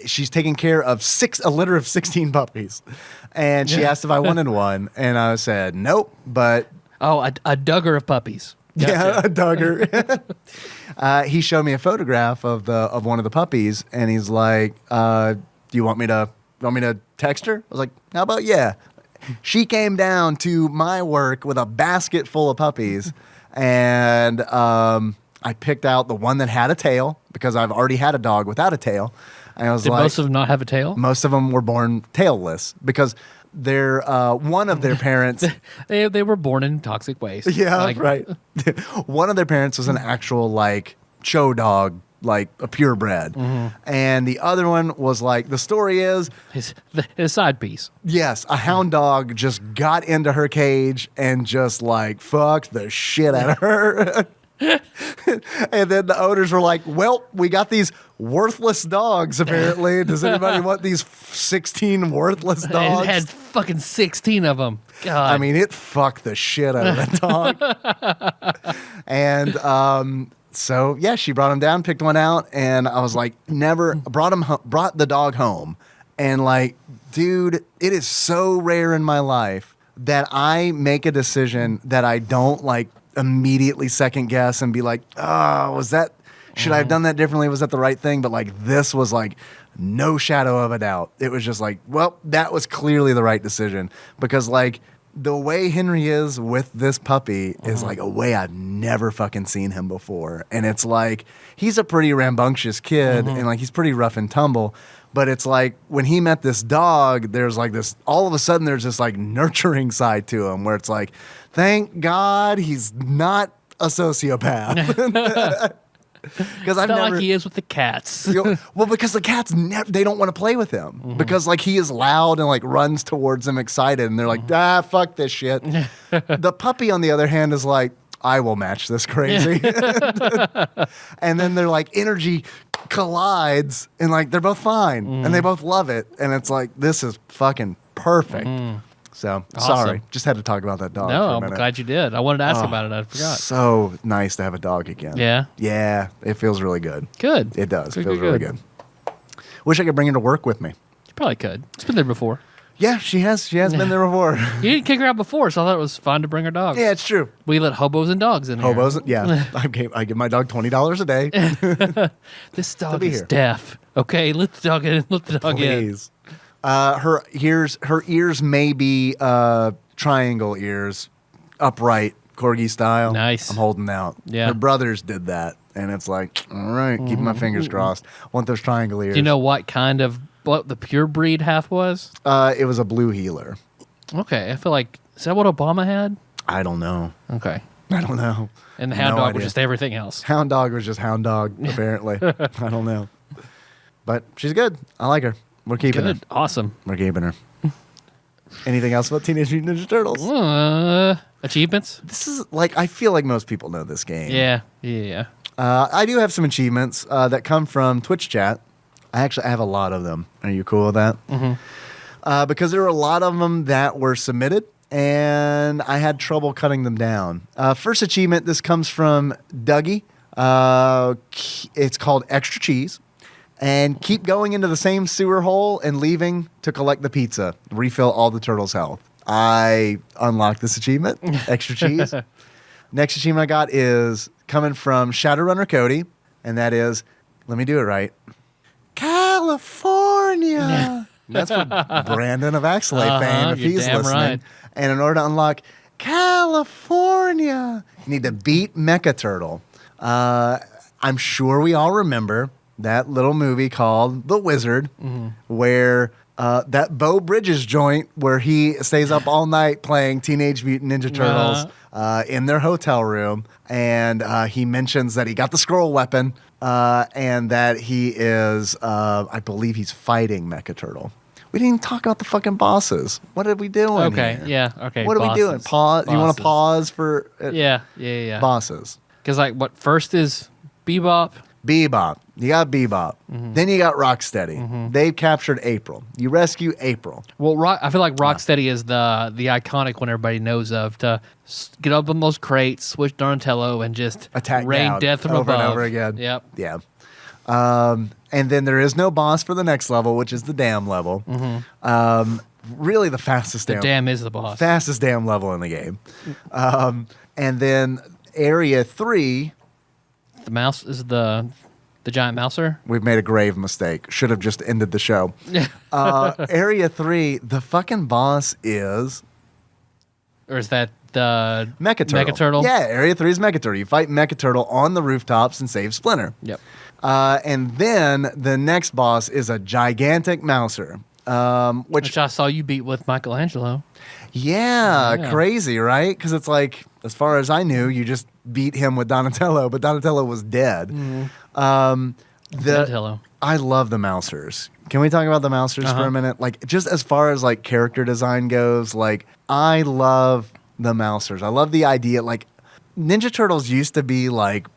she's taking care of a litter of 16 puppies, and she asked if I wanted one, and I said nope. But a Duggar of puppies. Gotcha. Yeah, a Duggar. He showed me a photograph of one of the puppies, and he's like, "Do you want me to text her?" I was like, "How about yeah?" She came down to my work with a basket full of puppies, and I picked out the one that had a tail because I've already had a dog without a tail. And I was Did like, most of them not have a tail? most of them were born tailless because they're one of their parents. They were born in toxic waste. Yeah, Like, right. One of their parents was an actual like show dog, like a purebred, and the other one was like, the story is, His side piece. yes, a hound dog just got into her cage and just like fucked the shit out of her. And then the owners were like, well, we got these worthless dogs apparently. Does anybody want these 16 worthless dogs? It had fucking 16 of them. God. I mean, it fucked the shit out of that dog. And so yeah, she brought him down, picked one out, and I was like, brought the dog home, and like, dude, it is so rare in my life that I make a decision that I don't like immediately second guess and be like, oh, should I have done that differently? Was that the right thing? But like, this was like no shadow of a doubt. It was just like, well, that was clearly the right decision, because like the way Henry is with this puppy is like a way I've never fucking seen him before. And it's like, he's a pretty rambunctious kid and like he's pretty rough and tumble. But it's like when he met this dog, there's like this, all of a sudden there's this like nurturing side to him where it's like, thank God he's not a sociopath. Because I've Not never, like he is with the cats. well, because the cats they don't want to play with him because like he is loud and like runs towards them excited, and they're like, fuck this shit. The puppy, on the other hand, is like, I will match this crazy. And then they're like, energy collides, and like they're both fine, and they both love it, and it's like, this is fucking perfect. So sorry, just had to talk about that dog. No, for a I'm minute. glad you did. I wanted to ask about it. I forgot. So nice to have a dog again. Yeah? Yeah, it feels really good. Good. It does. Good, It feels good, really good. good. Wish I could bring her to work with me. You probably could. It's been there before. Yeah, she has. She has been there before. You didn't kick her out before, so I thought it was fun to bring her dog. Yeah, it's true. We let hobos and dogs in here. Hobos. Yeah, I give my dog $20 a day. This dog be is here. deaf. Okay, let the dog in. Let the dog in. Please. Her ears may be triangle ears, upright corgi style. Nice. I'm holding out. Yeah. Her brothers did that, and it's like, all right, keeping my fingers crossed. Want those triangle ears? Do you know what the pure breed half was? It was a blue heeler. Okay, I feel like, is that what Obama had? I don't know. Okay. I don't know. And the hound No dog idea. was just everything else. Hound dog was just hound dog, apparently. I don't know. But she's good. I like her. We're keeping her. Good. Awesome. We're keeping her. Anything else about Teenage Mutant Ninja Turtles? Achievements? This is like, I feel like most people know this game. Yeah. I do have some achievements that come from Twitch chat. I have a lot of them. Are you cool with that? Because there were a lot of them that were submitted, and I had trouble cutting them down. First achievement, this comes from Dougie. It's called Extra Cheese. And keep going into the same sewer hole and leaving to collect the pizza. Refill all the turtles' health. I unlocked this achievement. Extra cheese. Next achievement I got is coming from Shadowrunner Cody, and that is, let me do it right, California. That's for Brandon of Axelay fame, if you're he's damn listening. right. And in order to unlock California, you need to beat Mecha Turtle. I'm sure we all remember that little movie called The Wizard, where that Beau Bridges joint where he stays up all night playing Teenage Mutant Ninja Turtles in their hotel room, and he mentions that he got the scroll weapon and that he is, I believe he's fighting Mecha Turtle. We didn't even talk about the fucking bosses. What are we doing Okay, here? yeah, okay. What are we doing? Pause. You want to pause for Yeah. bosses? Because like, what first is Bebop? Bebop. You got Bebop. Then you got Rocksteady. They've captured April. You rescue April. Well, I feel like Rocksteady is the iconic one everybody knows of, to get up on those crates, switch Donatello, and just Attack rain down death from over above. and over again. Yep. Yeah. And then there is no boss for the next level, which is the dam level. Really the fastest The dam. dam is the boss. Fastest dam level in the game. And then Area 3, The mouse is the giant mouser. we've made a grave mistake. Should have just ended the show. Area 3, the fucking boss is Or is that the Mecha Turtle. Mecha Turtle? Yeah, Area 3 is Mecha Turtle. You fight Mecha Turtle on the rooftops and save Splinter. Yep. And then the next boss is a gigantic mouser. Which I saw you beat with Michelangelo. Yeah, crazy, right? Because it's like, as far as I knew, you just beat him with Donatello, but Donatello was dead. Donatello. I love the mousers. Can we talk about the mousers for a minute? Like, just as far as like character design goes, like, I love the mousers. I love the idea. Like, Ninja Turtles used to be like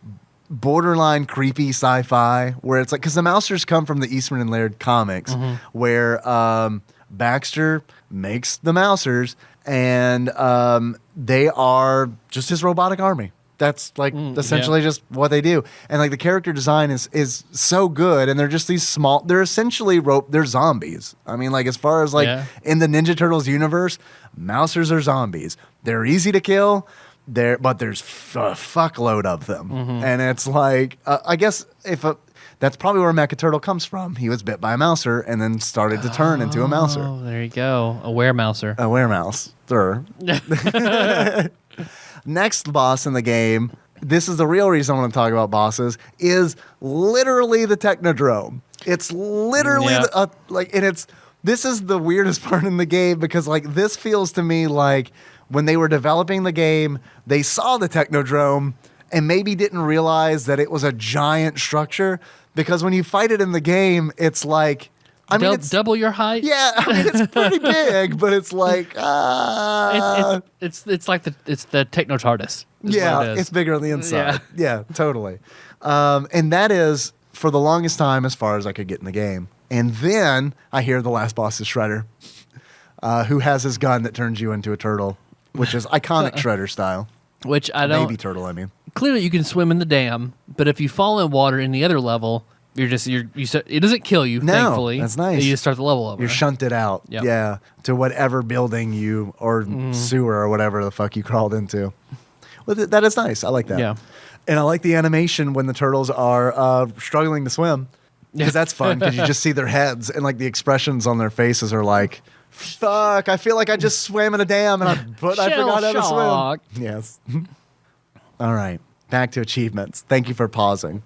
borderline creepy sci-fi, where it's like, because the mousers come from the Eastman and Laird comics, where Baxter makes the mousers, and they are just his robotic army. That's like essentially just what they do. And like the character design is so good, and they're just these small, they're essentially they're zombies. I mean, like, as far as like in the Ninja Turtles universe, mousers are zombies. They're easy to kill. But there's a fuckload of them. And it's like, I guess that's probably where Mecha Turtle comes from. He was bit by a mouser and then started to turn into a mouser. Oh, there you go. A weremouser. A weremouse. Sure. Next boss in the game, this is the real reason I want to talk about bosses, is literally the Technodrome. It's literally this is the weirdest part in the game, because like this feels to me like when they were developing the game, they saw the Technodrome and maybe didn't realize that it was a giant structure, because when you fight it in the game, it's like, I mean, it's double your height. Yeah, I mean, it's pretty big, but it's like, it's like it's the Techno TARDIS. Yeah, it's bigger on the inside. Yeah, totally. And that is for the longest time as far as I could get in the game. And then I hear the last boss is Shredder, who has his gun that turns you into a turtle, which is iconic Shredder style. Which I don't. Baby turtle, I mean. Clearly, you can swim in the dam, but if you fall in water in the other level, it doesn't kill you. No, thankfully, that's nice. You just start the level over. You're shunted out, to whatever building you or sewer or whatever the fuck you crawled into. Well, that is nice. I like that. Yeah, and I like the animation when the turtles are struggling to swim, because that's fun, because you just see their heads and like the expressions on their faces are like, fuck, I feel like I just swam in a dam and I forgot how to swim. Yes. All right, back to achievements. Thank you for pausing.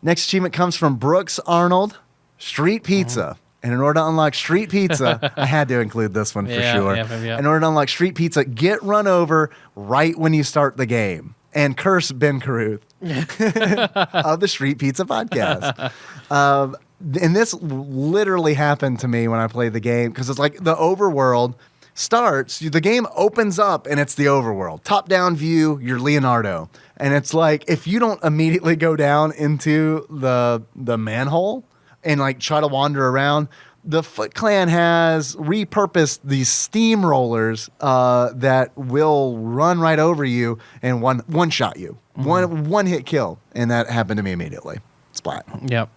Next achievement comes from Brooks Arnold, Street Pizza. And in order to unlock Street Pizza, I had to include this one for sure. Yeah. In order to unlock Street Pizza, get run over right when you start the game. And curse Ben Carruth of the Street Pizza podcast. And this literally happened to me when I played the game, because it's like the overworld starts, the game opens up and it's the overworld. Top-down view, you're Leonardo. And it's like, if you don't immediately go down into the manhole and like try to wander around, the Foot Clan has repurposed these steamrollers that will run right over you and one-shot you. One hit kill. And that happened to me immediately. Splat. Yep.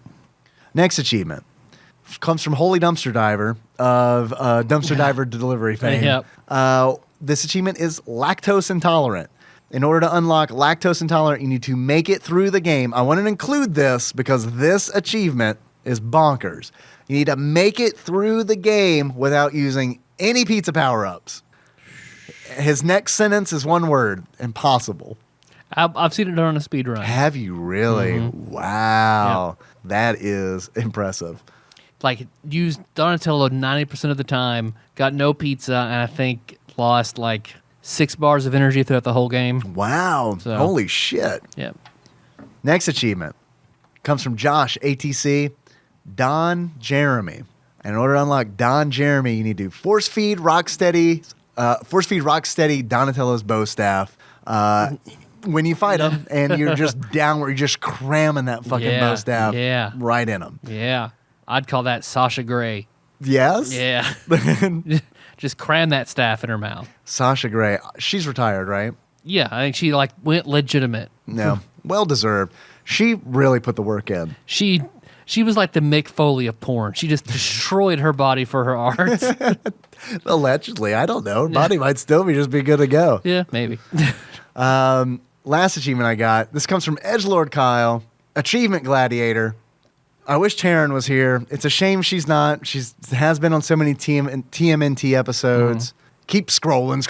Next achievement comes from Holy Dumpster Diver of Dumpster Diver delivery fame. Yep. This achievement is lactose intolerant. In order to unlock lactose intolerant, you need to make it through the game. I want to include this because this achievement is bonkers. You need to make it through the game without using any pizza power-ups. His next sentence is one word: impossible. I've seen it done on a speed run. Have you really? Wow. Yep. That is impressive. Like, used Donatello 90% of the time, got no pizza, and I think lost like 6 bars of energy throughout the whole game. Wow. So, holy shit. Yep. Next achievement comes from Josh, ATC, Don Jeremy. And in order to unlock Don Jeremy, you need to force feed Rocksteady Donatello's bow staff when you fight him, and you're just downward, you're just cramming that fucking bow staff right in him. Yeah. I'd call that Sasha Grey. Yes? Yeah. Just cram that staff in her mouth. Sasha Grey. She's retired, right? Yeah, I think she like went legitimate. No. Well deserved. She really put the work in. She was like the Mick Foley of porn. She just destroyed her body for her art. Allegedly. I don't know. Her body might still be good to go. Yeah, maybe. Last achievement I got. This comes from Edgelord Kyle, Achievement Gladiator. I wish Taryn was here. It's a shame she's not. She has been on so many TMNT episodes. Keep scrolling.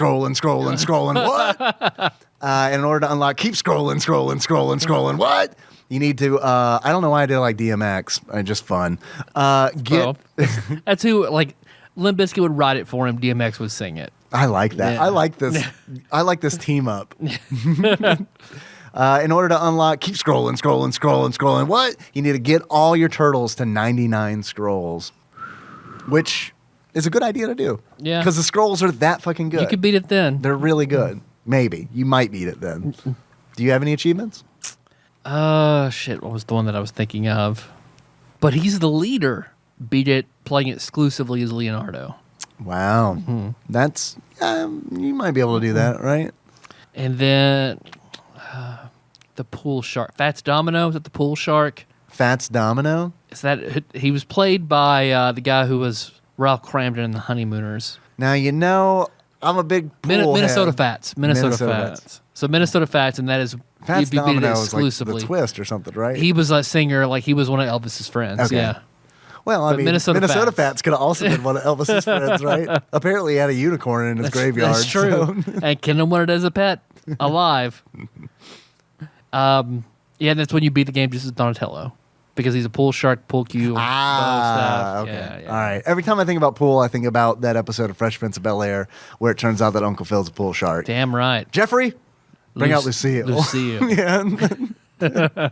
What? And in order to unlock, keep scrolling. What? You need to. I don't know why I did like DMX. Just fun. Get. That's who like Limp Bizkit would write it for him. DMX would sing it. I like that. Yeah. I like this. I like this team up. In order to unlock, keep scrolling. What? You need to get all your turtles to 99 scrolls, which is a good idea to do. Yeah. Because the scrolls are that fucking good. You could beat it then. They're really good. Maybe. You might beat it then. Do you have any achievements? Shit. What was the one that I was thinking of? But he's the leader. Beat it playing exclusively as Leonardo. Wow. That's, you might be able to do that, right? And then the pool shark. Fats Domino, is that the pool shark? Fats Domino? Is that he was played by the guy who was Ralph Cramden in The Honeymooners. Now, I'm a big pool Minnesota head. Fats. Minnesota Fats. So Minnesota Fats, and that is Fats you'd be beating it Domino was exclusively. like the twist or something, right? He was a singer, like he was one of Elvis's friends. Okay. Yeah. Well, I But mean, Minnesota Minnesota Fats. Fats could have also been one of Elvis's friends, right? Apparently, he had a unicorn in his graveyard. That's true. And Kendall wanted it as a pet, alive. Yeah, that's when you beat the game just as Donatello, because he's a pool shark, pool cue, bow stuff. Okay. Yeah, yeah. All right. Every time I think about pool, I think about that episode of Fresh Prince of Bel-Air where it turns out that Uncle Phil's a pool shark. Damn right. Jeffrey, bring out Lucille. Lucille. Yeah.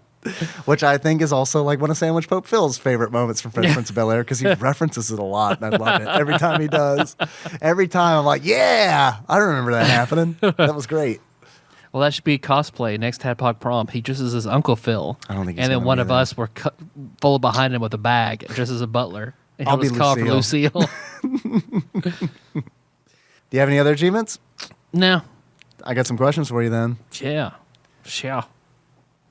Which I think is also like one of Sandwich Pope Phil's favorite moments from Fresh Prince of Bel-Air because he references it a lot, and I love it. Every time he does. Every time I'm like, yeah, I remember that happening. That was great. Well, that should be cosplay. Next Tadpog prom, he dresses as Uncle Phil. I don't think he's And then gonna one be of there. us were followed behind him with a bag, dressed as a butler. And I'll he'll be just call for Lucille. Lucille. Do you have any other achievements? No. I got some questions for you then. Yeah. Sure.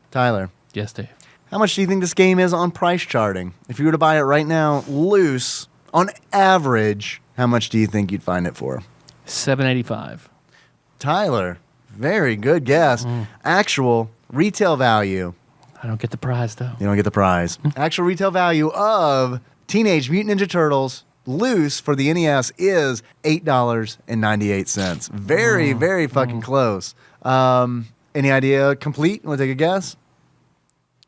Tyler, Yes, Dave. how much do you think this game is on price charting? If you were to buy it right now, loose, on average, how much do you think you'd find it for? $7.85. Tyler, very good guess. Actual retail value. I don't get the prize though. You don't get the prize. Actual retail value of Teenage Mutant Ninja Turtles loose for the NES is $8.98. Very, very fucking close. Any idea complete? Want to take a guess?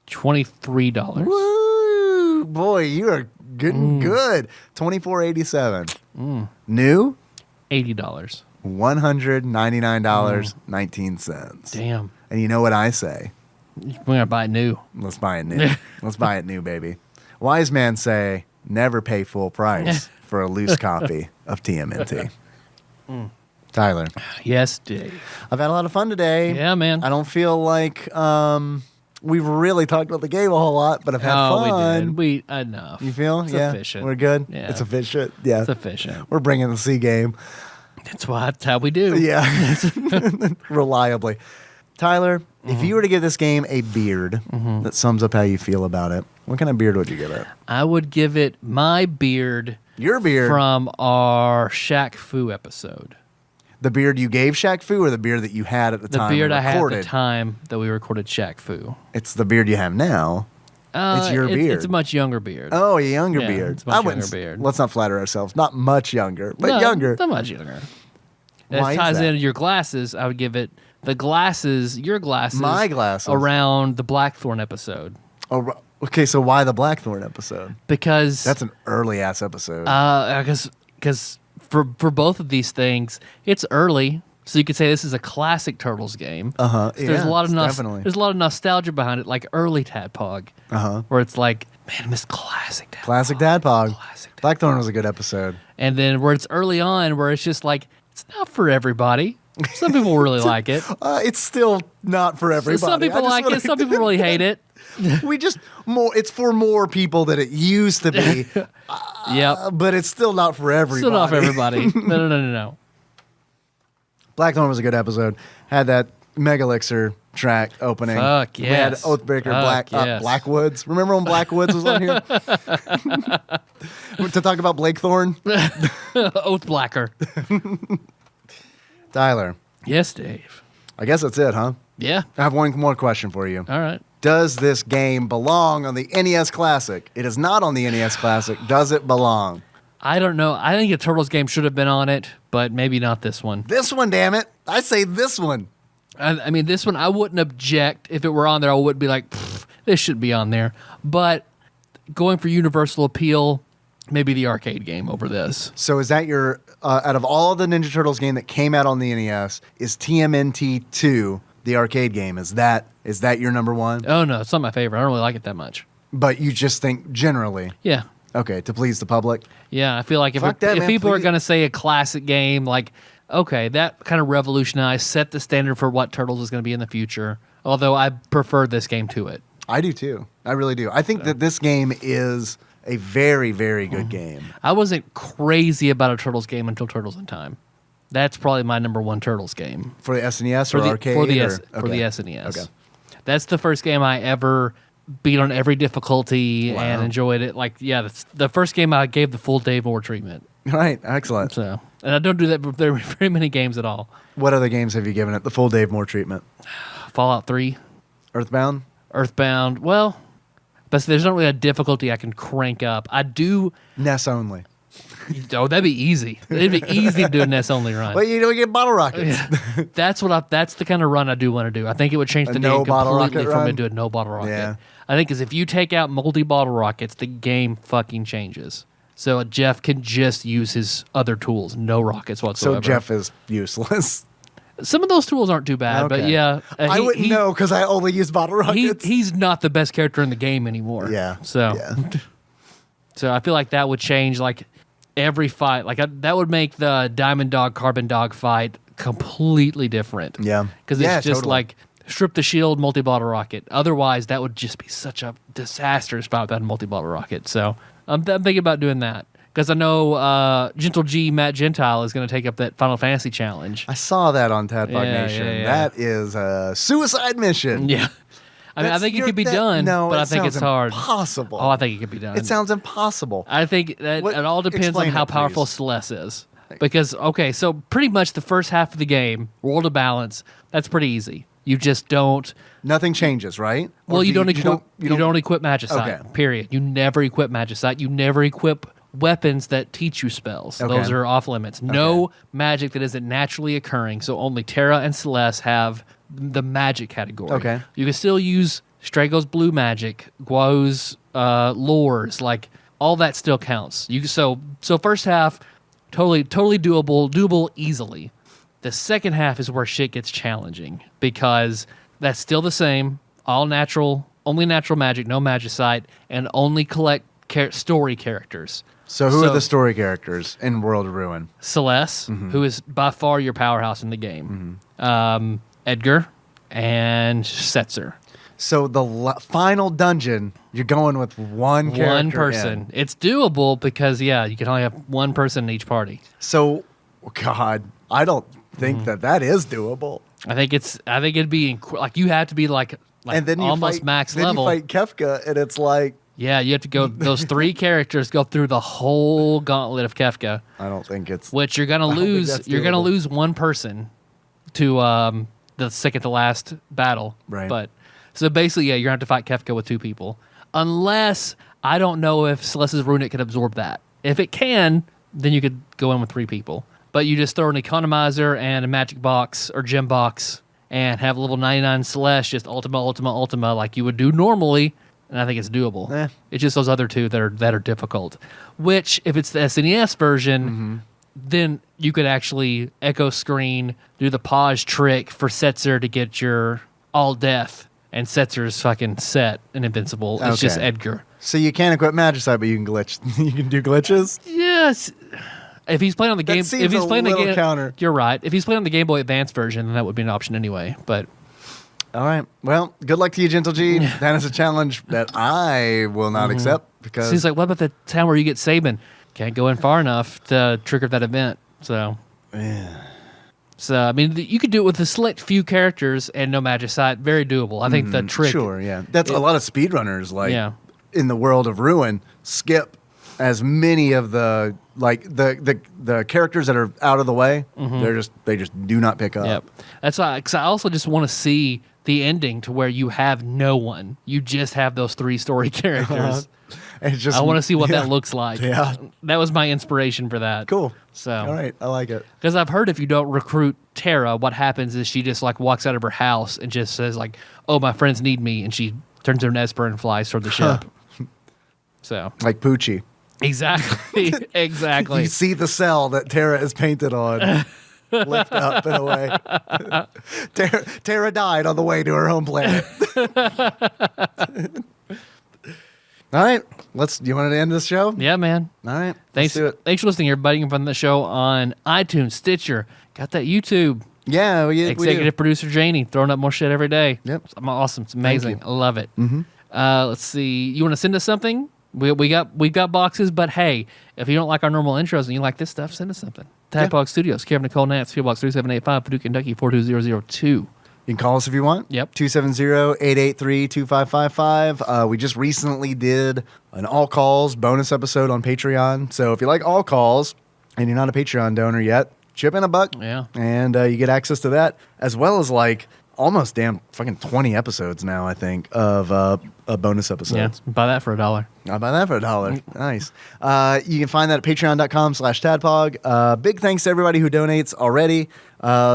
$23. Woo! Boy, you are getting good. $24.87. New? $80. $199.19. Damn. And you know what I say? We're gonna buy it new. Let's buy it new. Let's buy it new, baby. Wise men say never pay full price for a loose copy of TMNT. Tyler, Yes, Dave. I've had a lot of fun today. Yeah, man. I don't feel like we've really talked about the game a whole lot, but I've had fun. We did. Enough. You feel? It's Yeah. efficient. We're good? Yeah. It's efficient. Yeah. It's efficient. We're bringing the C game. That's how we do. Yeah. Reliably. Tyler, if you were to give this game a beard that sums up how you feel about it, what kind of beard would you give it? I would give it my beard Your beard. from our Shaq Fu episode. The beard you gave Shaq Fu or the beard that you had at the The time? beard we I had at recorded? the time that we recorded Shaq Fu. It's the beard you have now. It's your beard. It's a much younger beard. Oh, a younger Yeah, beard. it's a much I wouldn't younger beard. Let's not flatter ourselves. Not much younger, but No, younger. Not much younger. Why As is ties that? into your glasses, I would give it your glasses. My glasses. Around the Blackthorn episode. Oh, okay, so why the Blackthorn episode? Because That's an early ass episode. because for both of these things, it's early. So you could say this is a classic Turtles game. Uh-huh. So there's Yeah, a lot of definitely. there's a lot of nostalgia behind it, like early Tadpog, where it's like, man, I miss classic Tadpog. Classic Dadpog. Classic Tadpog. Blackthorn was a good episode. And then where it's early on, where it's just like, it's not for everybody. Some people really like it. It's still not for everybody. Some people like it. Some people really hate it. We just more. It's for more people than it used to be, Yep. but it's still not for everybody. Still not for everybody. No. Blackthorn was a good episode. Had that Megalixir track opening. Fuck We had yes. Oathbreaker, Fuck yes. Blackwoods. Remember when Blackwoods was on here? To talk about Blakethorn? Oath Blacker. Tyler, Yes, Dave. I guess that's it, huh? Yeah. I have one more question for you. All right. Does this game belong on the NES Classic? It is not on the NES Classic. Does it belong? I don't know. I think a Turtles game should have been on it, but maybe not this one. This one, damn it. I say this one. I mean, this one I wouldn't object if it were on there. I wouldn't be like, "Pfft, this should be on there. But going for universal appeal, maybe the arcade game over this. So is that your, out of all of the Ninja Turtles game that came out on the NES, is TMNT 2 the arcade game? Is that your number one? Oh, no, it's not my favorite. I don't really like it that much. But you just think generally? Yeah. Okay, to please the public? Yeah, I feel like if man, people are please. going to say a classic game, like, okay, that kind of revolutionized, set the standard for what Turtles is going to be in the future, although I prefer this game to it. I do too. I really do. I think that this game is a very, very good game. I wasn't crazy about a Turtles game until Turtles in Time. That's probably my number one Turtles game. For the SNES or arcade? For the Okay. SNES. Okay. That's the first game I ever beat on every difficulty Wow. and enjoyed it. Like, yeah, that's the first game I gave the full Dave Moore treatment. Right, excellent. So, and I don't do that with very many games at all. What other games have you given it the full Dave Moore treatment? Fallout 3, Earthbound? Earthbound. Well, but there's not really a difficulty I can crank up. I do. NES only. Oh, that'd be easy. It'd be easy to do a NES only run. Well, you don't get bottle rockets. Yeah. That's the kind of run I do want to do. I think it would change the no game bottle completely rocket for me run? to do a no bottle rocket. Yeah. I think because if you take out multi-bottle rockets, the game fucking changes. So Jeff can just use his other tools, no rockets whatsoever. So Jeff is useless. Some of those tools aren't too bad, but Okay. yeah. I wouldn't know because I only use bottle rockets. He's not the best character in the game anymore. Yeah. So, Yeah. so I feel like that would change like every fight. Like that would make the Diamond Dog Carbon Dog fight completely different. Yeah. Because it's Yeah, just totally. like strip the shield, multi-bottle rocket. Otherwise, that would just be such a disastrous fight without a multi-bottle rocket. So I'm thinking about doing that. Because I know Gentle G Matt Gentile is going to take up that Final Fantasy challenge. I saw that on TADPOG Yeah, Nation. yeah, yeah. That is a suicide mission. Yeah. I mean, I think it could be done, but I think it's hard. Impossible. Oh, I think it could be done. It sounds impossible. I think that What- it all depends on explain how it, please. powerful Celeste is. Because, okay, so pretty much the first half of the game, World of Balance, that's pretty easy. You just don't. Nothing changes, right? Or Well, do you don't equip. You don't equip Magicite. Okay. Period. You never equip Magicite. You never equip weapons that teach you spells. Okay. Those are off limits. No magic that isn't naturally occurring. So only Terra and Celeste have the magic category. Okay. You can still use Strago's blue magic, Guo's lures, like all that still counts. So first half, totally doable easily. The second half is where shit gets challenging because that's still the same, all natural, only natural magic, no magicite, and only collect story characters. So who are the story characters in World of Ruin? Celeste, who is by far your powerhouse in the game. Edgar and Setzer. So the final dungeon, you're going with one character. One person. in. It's doable because, yeah, you can only have one person in each party. So, God, I don't think Mm-hmm. that is doable. I think it'd be like you have to be like And then you almost fight, max then level. you fight Kefka, and it's like, Yeah, you have to go. Those three characters go through the whole gauntlet of Kefka, I don't think it's. which you're gonna don't think lose. that's You're gonna doable. lose one person to the second to last battle. Right. But so basically, yeah, you're gonna have to fight Kefka with two people, unless I don't know if Celeste's Runic can absorb that. If it can, then you could go in with three people. But you just throw an economizer and a magic box or gem box and have level 99 Celeste just ultima like you would do normally, and I think it's doable. Eh. It's just those other two that are difficult. Which, if it's the SNES version, then you could actually echo screen, do the pause trick for Setzer to get your all death, and Setzer's fucking set and invincible. It's just Okay. Edgar. So you can't equip Magicite, but you can glitch. You can do glitches. Yes. If he's playing on the That game, seems if he's a playing the little game, counter. you're right. If he's playing on the Game Boy Advance version, then that would be an option anyway. But All right. Well, good luck to you, Gentle G. That is a challenge that I will not accept because he's like, what about the town where you get Saban? Can't go in far enough to trigger that event. So, so I mean, you could do it with a select few characters and no Magicite. Very doable. I think the trick. Sure, yeah. That's a lot of speedrunners, like Yeah. in the World of Ruin, skip as many of the the characters that are out of the way. They just do not pick up. Yep. That's why. Because I also just want to see the ending to where you have no one. You just have those three story characters. And it's just, I want to see what yeah. that looks like. Yeah. That was my inspiration for that. Cool. So, All right, I like it. because I've heard if you don't recruit Tara, what happens is she just like walks out of her house and just says like, "Oh, my friends need me," and she turns into an Esper and flies toward the ship. So Like Poochie. exactly, exactly. You see the cell that Tara is painted on. Lift up and away. Tara died on the way to her home planet. All right. You want to end this show? Yeah, man. All right. Thanks. Let's do it. Thanks for listening, everybody. You can find the show on iTunes, Stitcher. Got that YouTube. Yeah, we Executive producer Janie throwing up more shit every day. Yep. It's awesome. It's amazing. you. I love it. Mm-hmm. Let's see. You want to send us something? We've got boxes, but hey, if you don't like our normal intros and you like this stuff, send us something. TADPOG Studios, care of Nicole Nance, PO Box 3785, Paducah, Kentucky 42002. You can call us if you want. Yep. 270-883-2555. We just recently did an all calls bonus episode on Patreon. So if you like all calls and you're not a Patreon donor yet, chip in $1. Yeah. And you get access to that, as well as like almost damn fucking 20 episodes now, I think, of bonus episodes. Yeah, buy that for $1. I'll buy that for $1. Nice. You can find that at patreon.com/tadpog. Big thanks to everybody who donates already.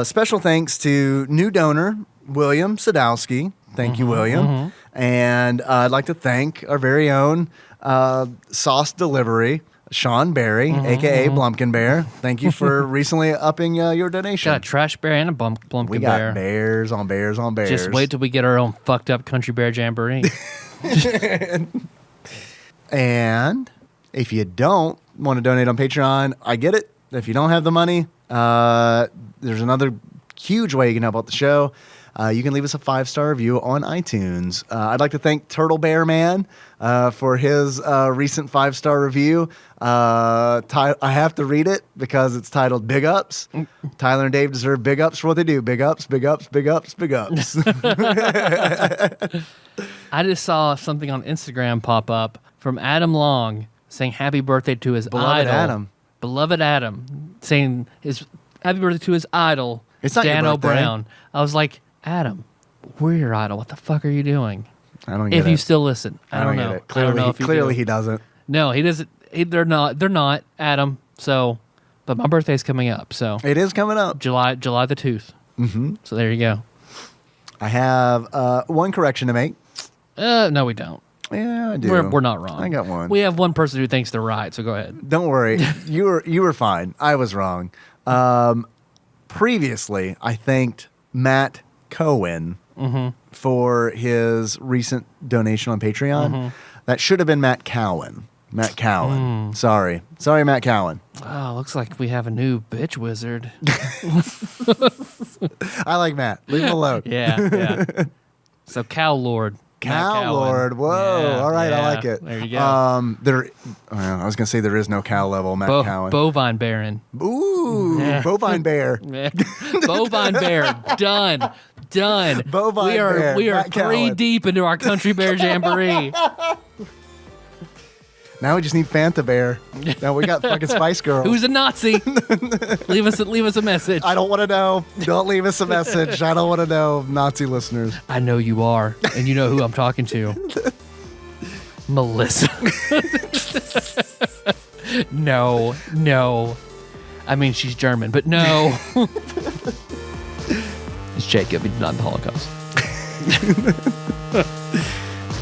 Special thanks to new donor, William Sadowski. Thank you, William. And I'd like to thank our very own Sauce Delivery, Sean Barry, a.k.a. Blumpkin Bear. Thank you for recently upping your donation. Got a trash bear and a Blumpkin We got bear. bears on bears on bears. Just wait till we get our own fucked up country bear jamboree. And if you don't want to donate on Patreon, I get it. If you don't have the money, there's another huge way you can help out the show. You can leave us a 5-star review on iTunes. I'd like to thank Turtle Bear Man for his recent 5-star review. I have to read it because it's titled Big Ups. Tyler and Dave deserve big ups for what they do. Big ups, big ups, big ups, big ups. I just saw something on Instagram pop up from Adam Long saying happy birthday to his Beloved idol. Adam. Beloved Adam. Saying his happy birthday to his idol, It's not your Dan birthday. O'Brown. I was like, Adam, we're your idol. What the fuck are you doing? I don't get If it. you still listen. I don't know. Get it. I don't know if you Clearly do. he doesn't. No, he doesn't. They're not Adam. So, but my birthday's coming up. So It is coming up. July the 2nd. Mm-hmm. So there you go. I have one correction to make. No, we don't. Yeah, I do. We're not wrong. I got one. We have one person who thinks they're right. So go ahead. Don't worry. You were fine. I was wrong. Previously, I thanked Matt Cohen for his recent donation on Patreon. That should have been Matt Cowan. Matt Cowan. Sorry, Matt Cowan. Oh, looks like we have a new bitch wizard. I like Matt. Leave him alone. Yeah. So Cow Lord. Matt Cow Cowan. Lord. Whoa. Yeah, All right, I yeah. like it. There you go. I was gonna say there is no cow level Matt Cowan. Bovine Baron. Ooh, Yeah. bovine bear. Yeah. Bovine Bear. Done. Bovine we are bear, we are Matt 3 Cowan. deep into our country bear jamboree. Now we just need Fanta Bear. Now we got fucking Spice Girls. Who's a Nazi? leave us a message. I don't want to know. Don't leave us a message. I don't want to know, Nazi listeners. I know you are, and you know who I'm talking to. Melissa. No. I mean, she's German, but no. It's Jacob. He did not in the Holocaust.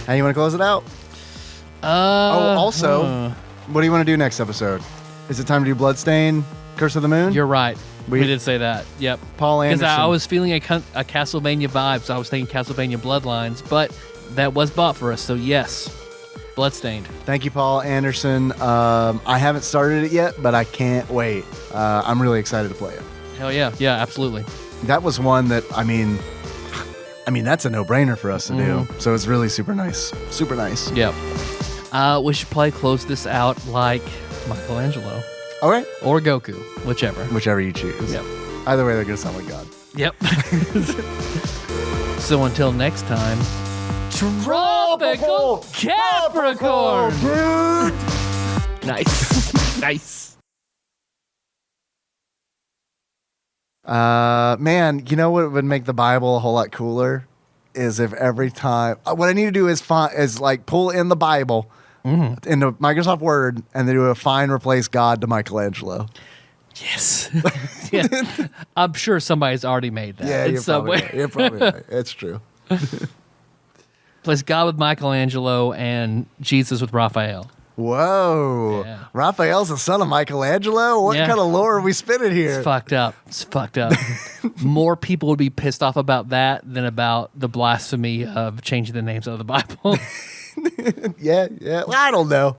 How you want to close it out? Also, what do you want to do next episode? Is it time to do Bloodstain, Curse of the Moon? You're right. We We- did say that. Yep. Paul Because Anderson. I was feeling a Castlevania vibe, so I was thinking Castlevania Bloodlines, but that was bought for us, so yes. Bloodstained. Thank you, Paul Anderson. I haven't started it yet, but I can't wait. I'm really excited to play it. Hell yeah. Yeah, absolutely. That was one that, I mean, that's a no-brainer for us to do. So it's really super nice. Super nice. Yep. We should probably close this out like Michelangelo Okay. or Goku, whichever. Whichever you choose. Yep. Either way, they're going to sound like God. Yep. So until next time, Tropical Capricorn! Nice. Nice. Man, you know what would make the Bible a whole lot cooler is if every time what I need to do is pull in the Bible into Microsoft Word and then do a find replace God to Michelangelo. Yes. Yeah. I'm sure somebody's already made that. Yeah, in you're some probably way. right. You're probably right. It's true. Place God with Michelangelo and Jesus with Raphael. Whoa. Yeah. Raphael's the son of Michelangelo? What Yeah. kind of lore are we spinning here? It's fucked up. It's fucked up. More people would be pissed off about that than about the blasphemy of changing the names of the Bible. Yeah. Well, I don't know.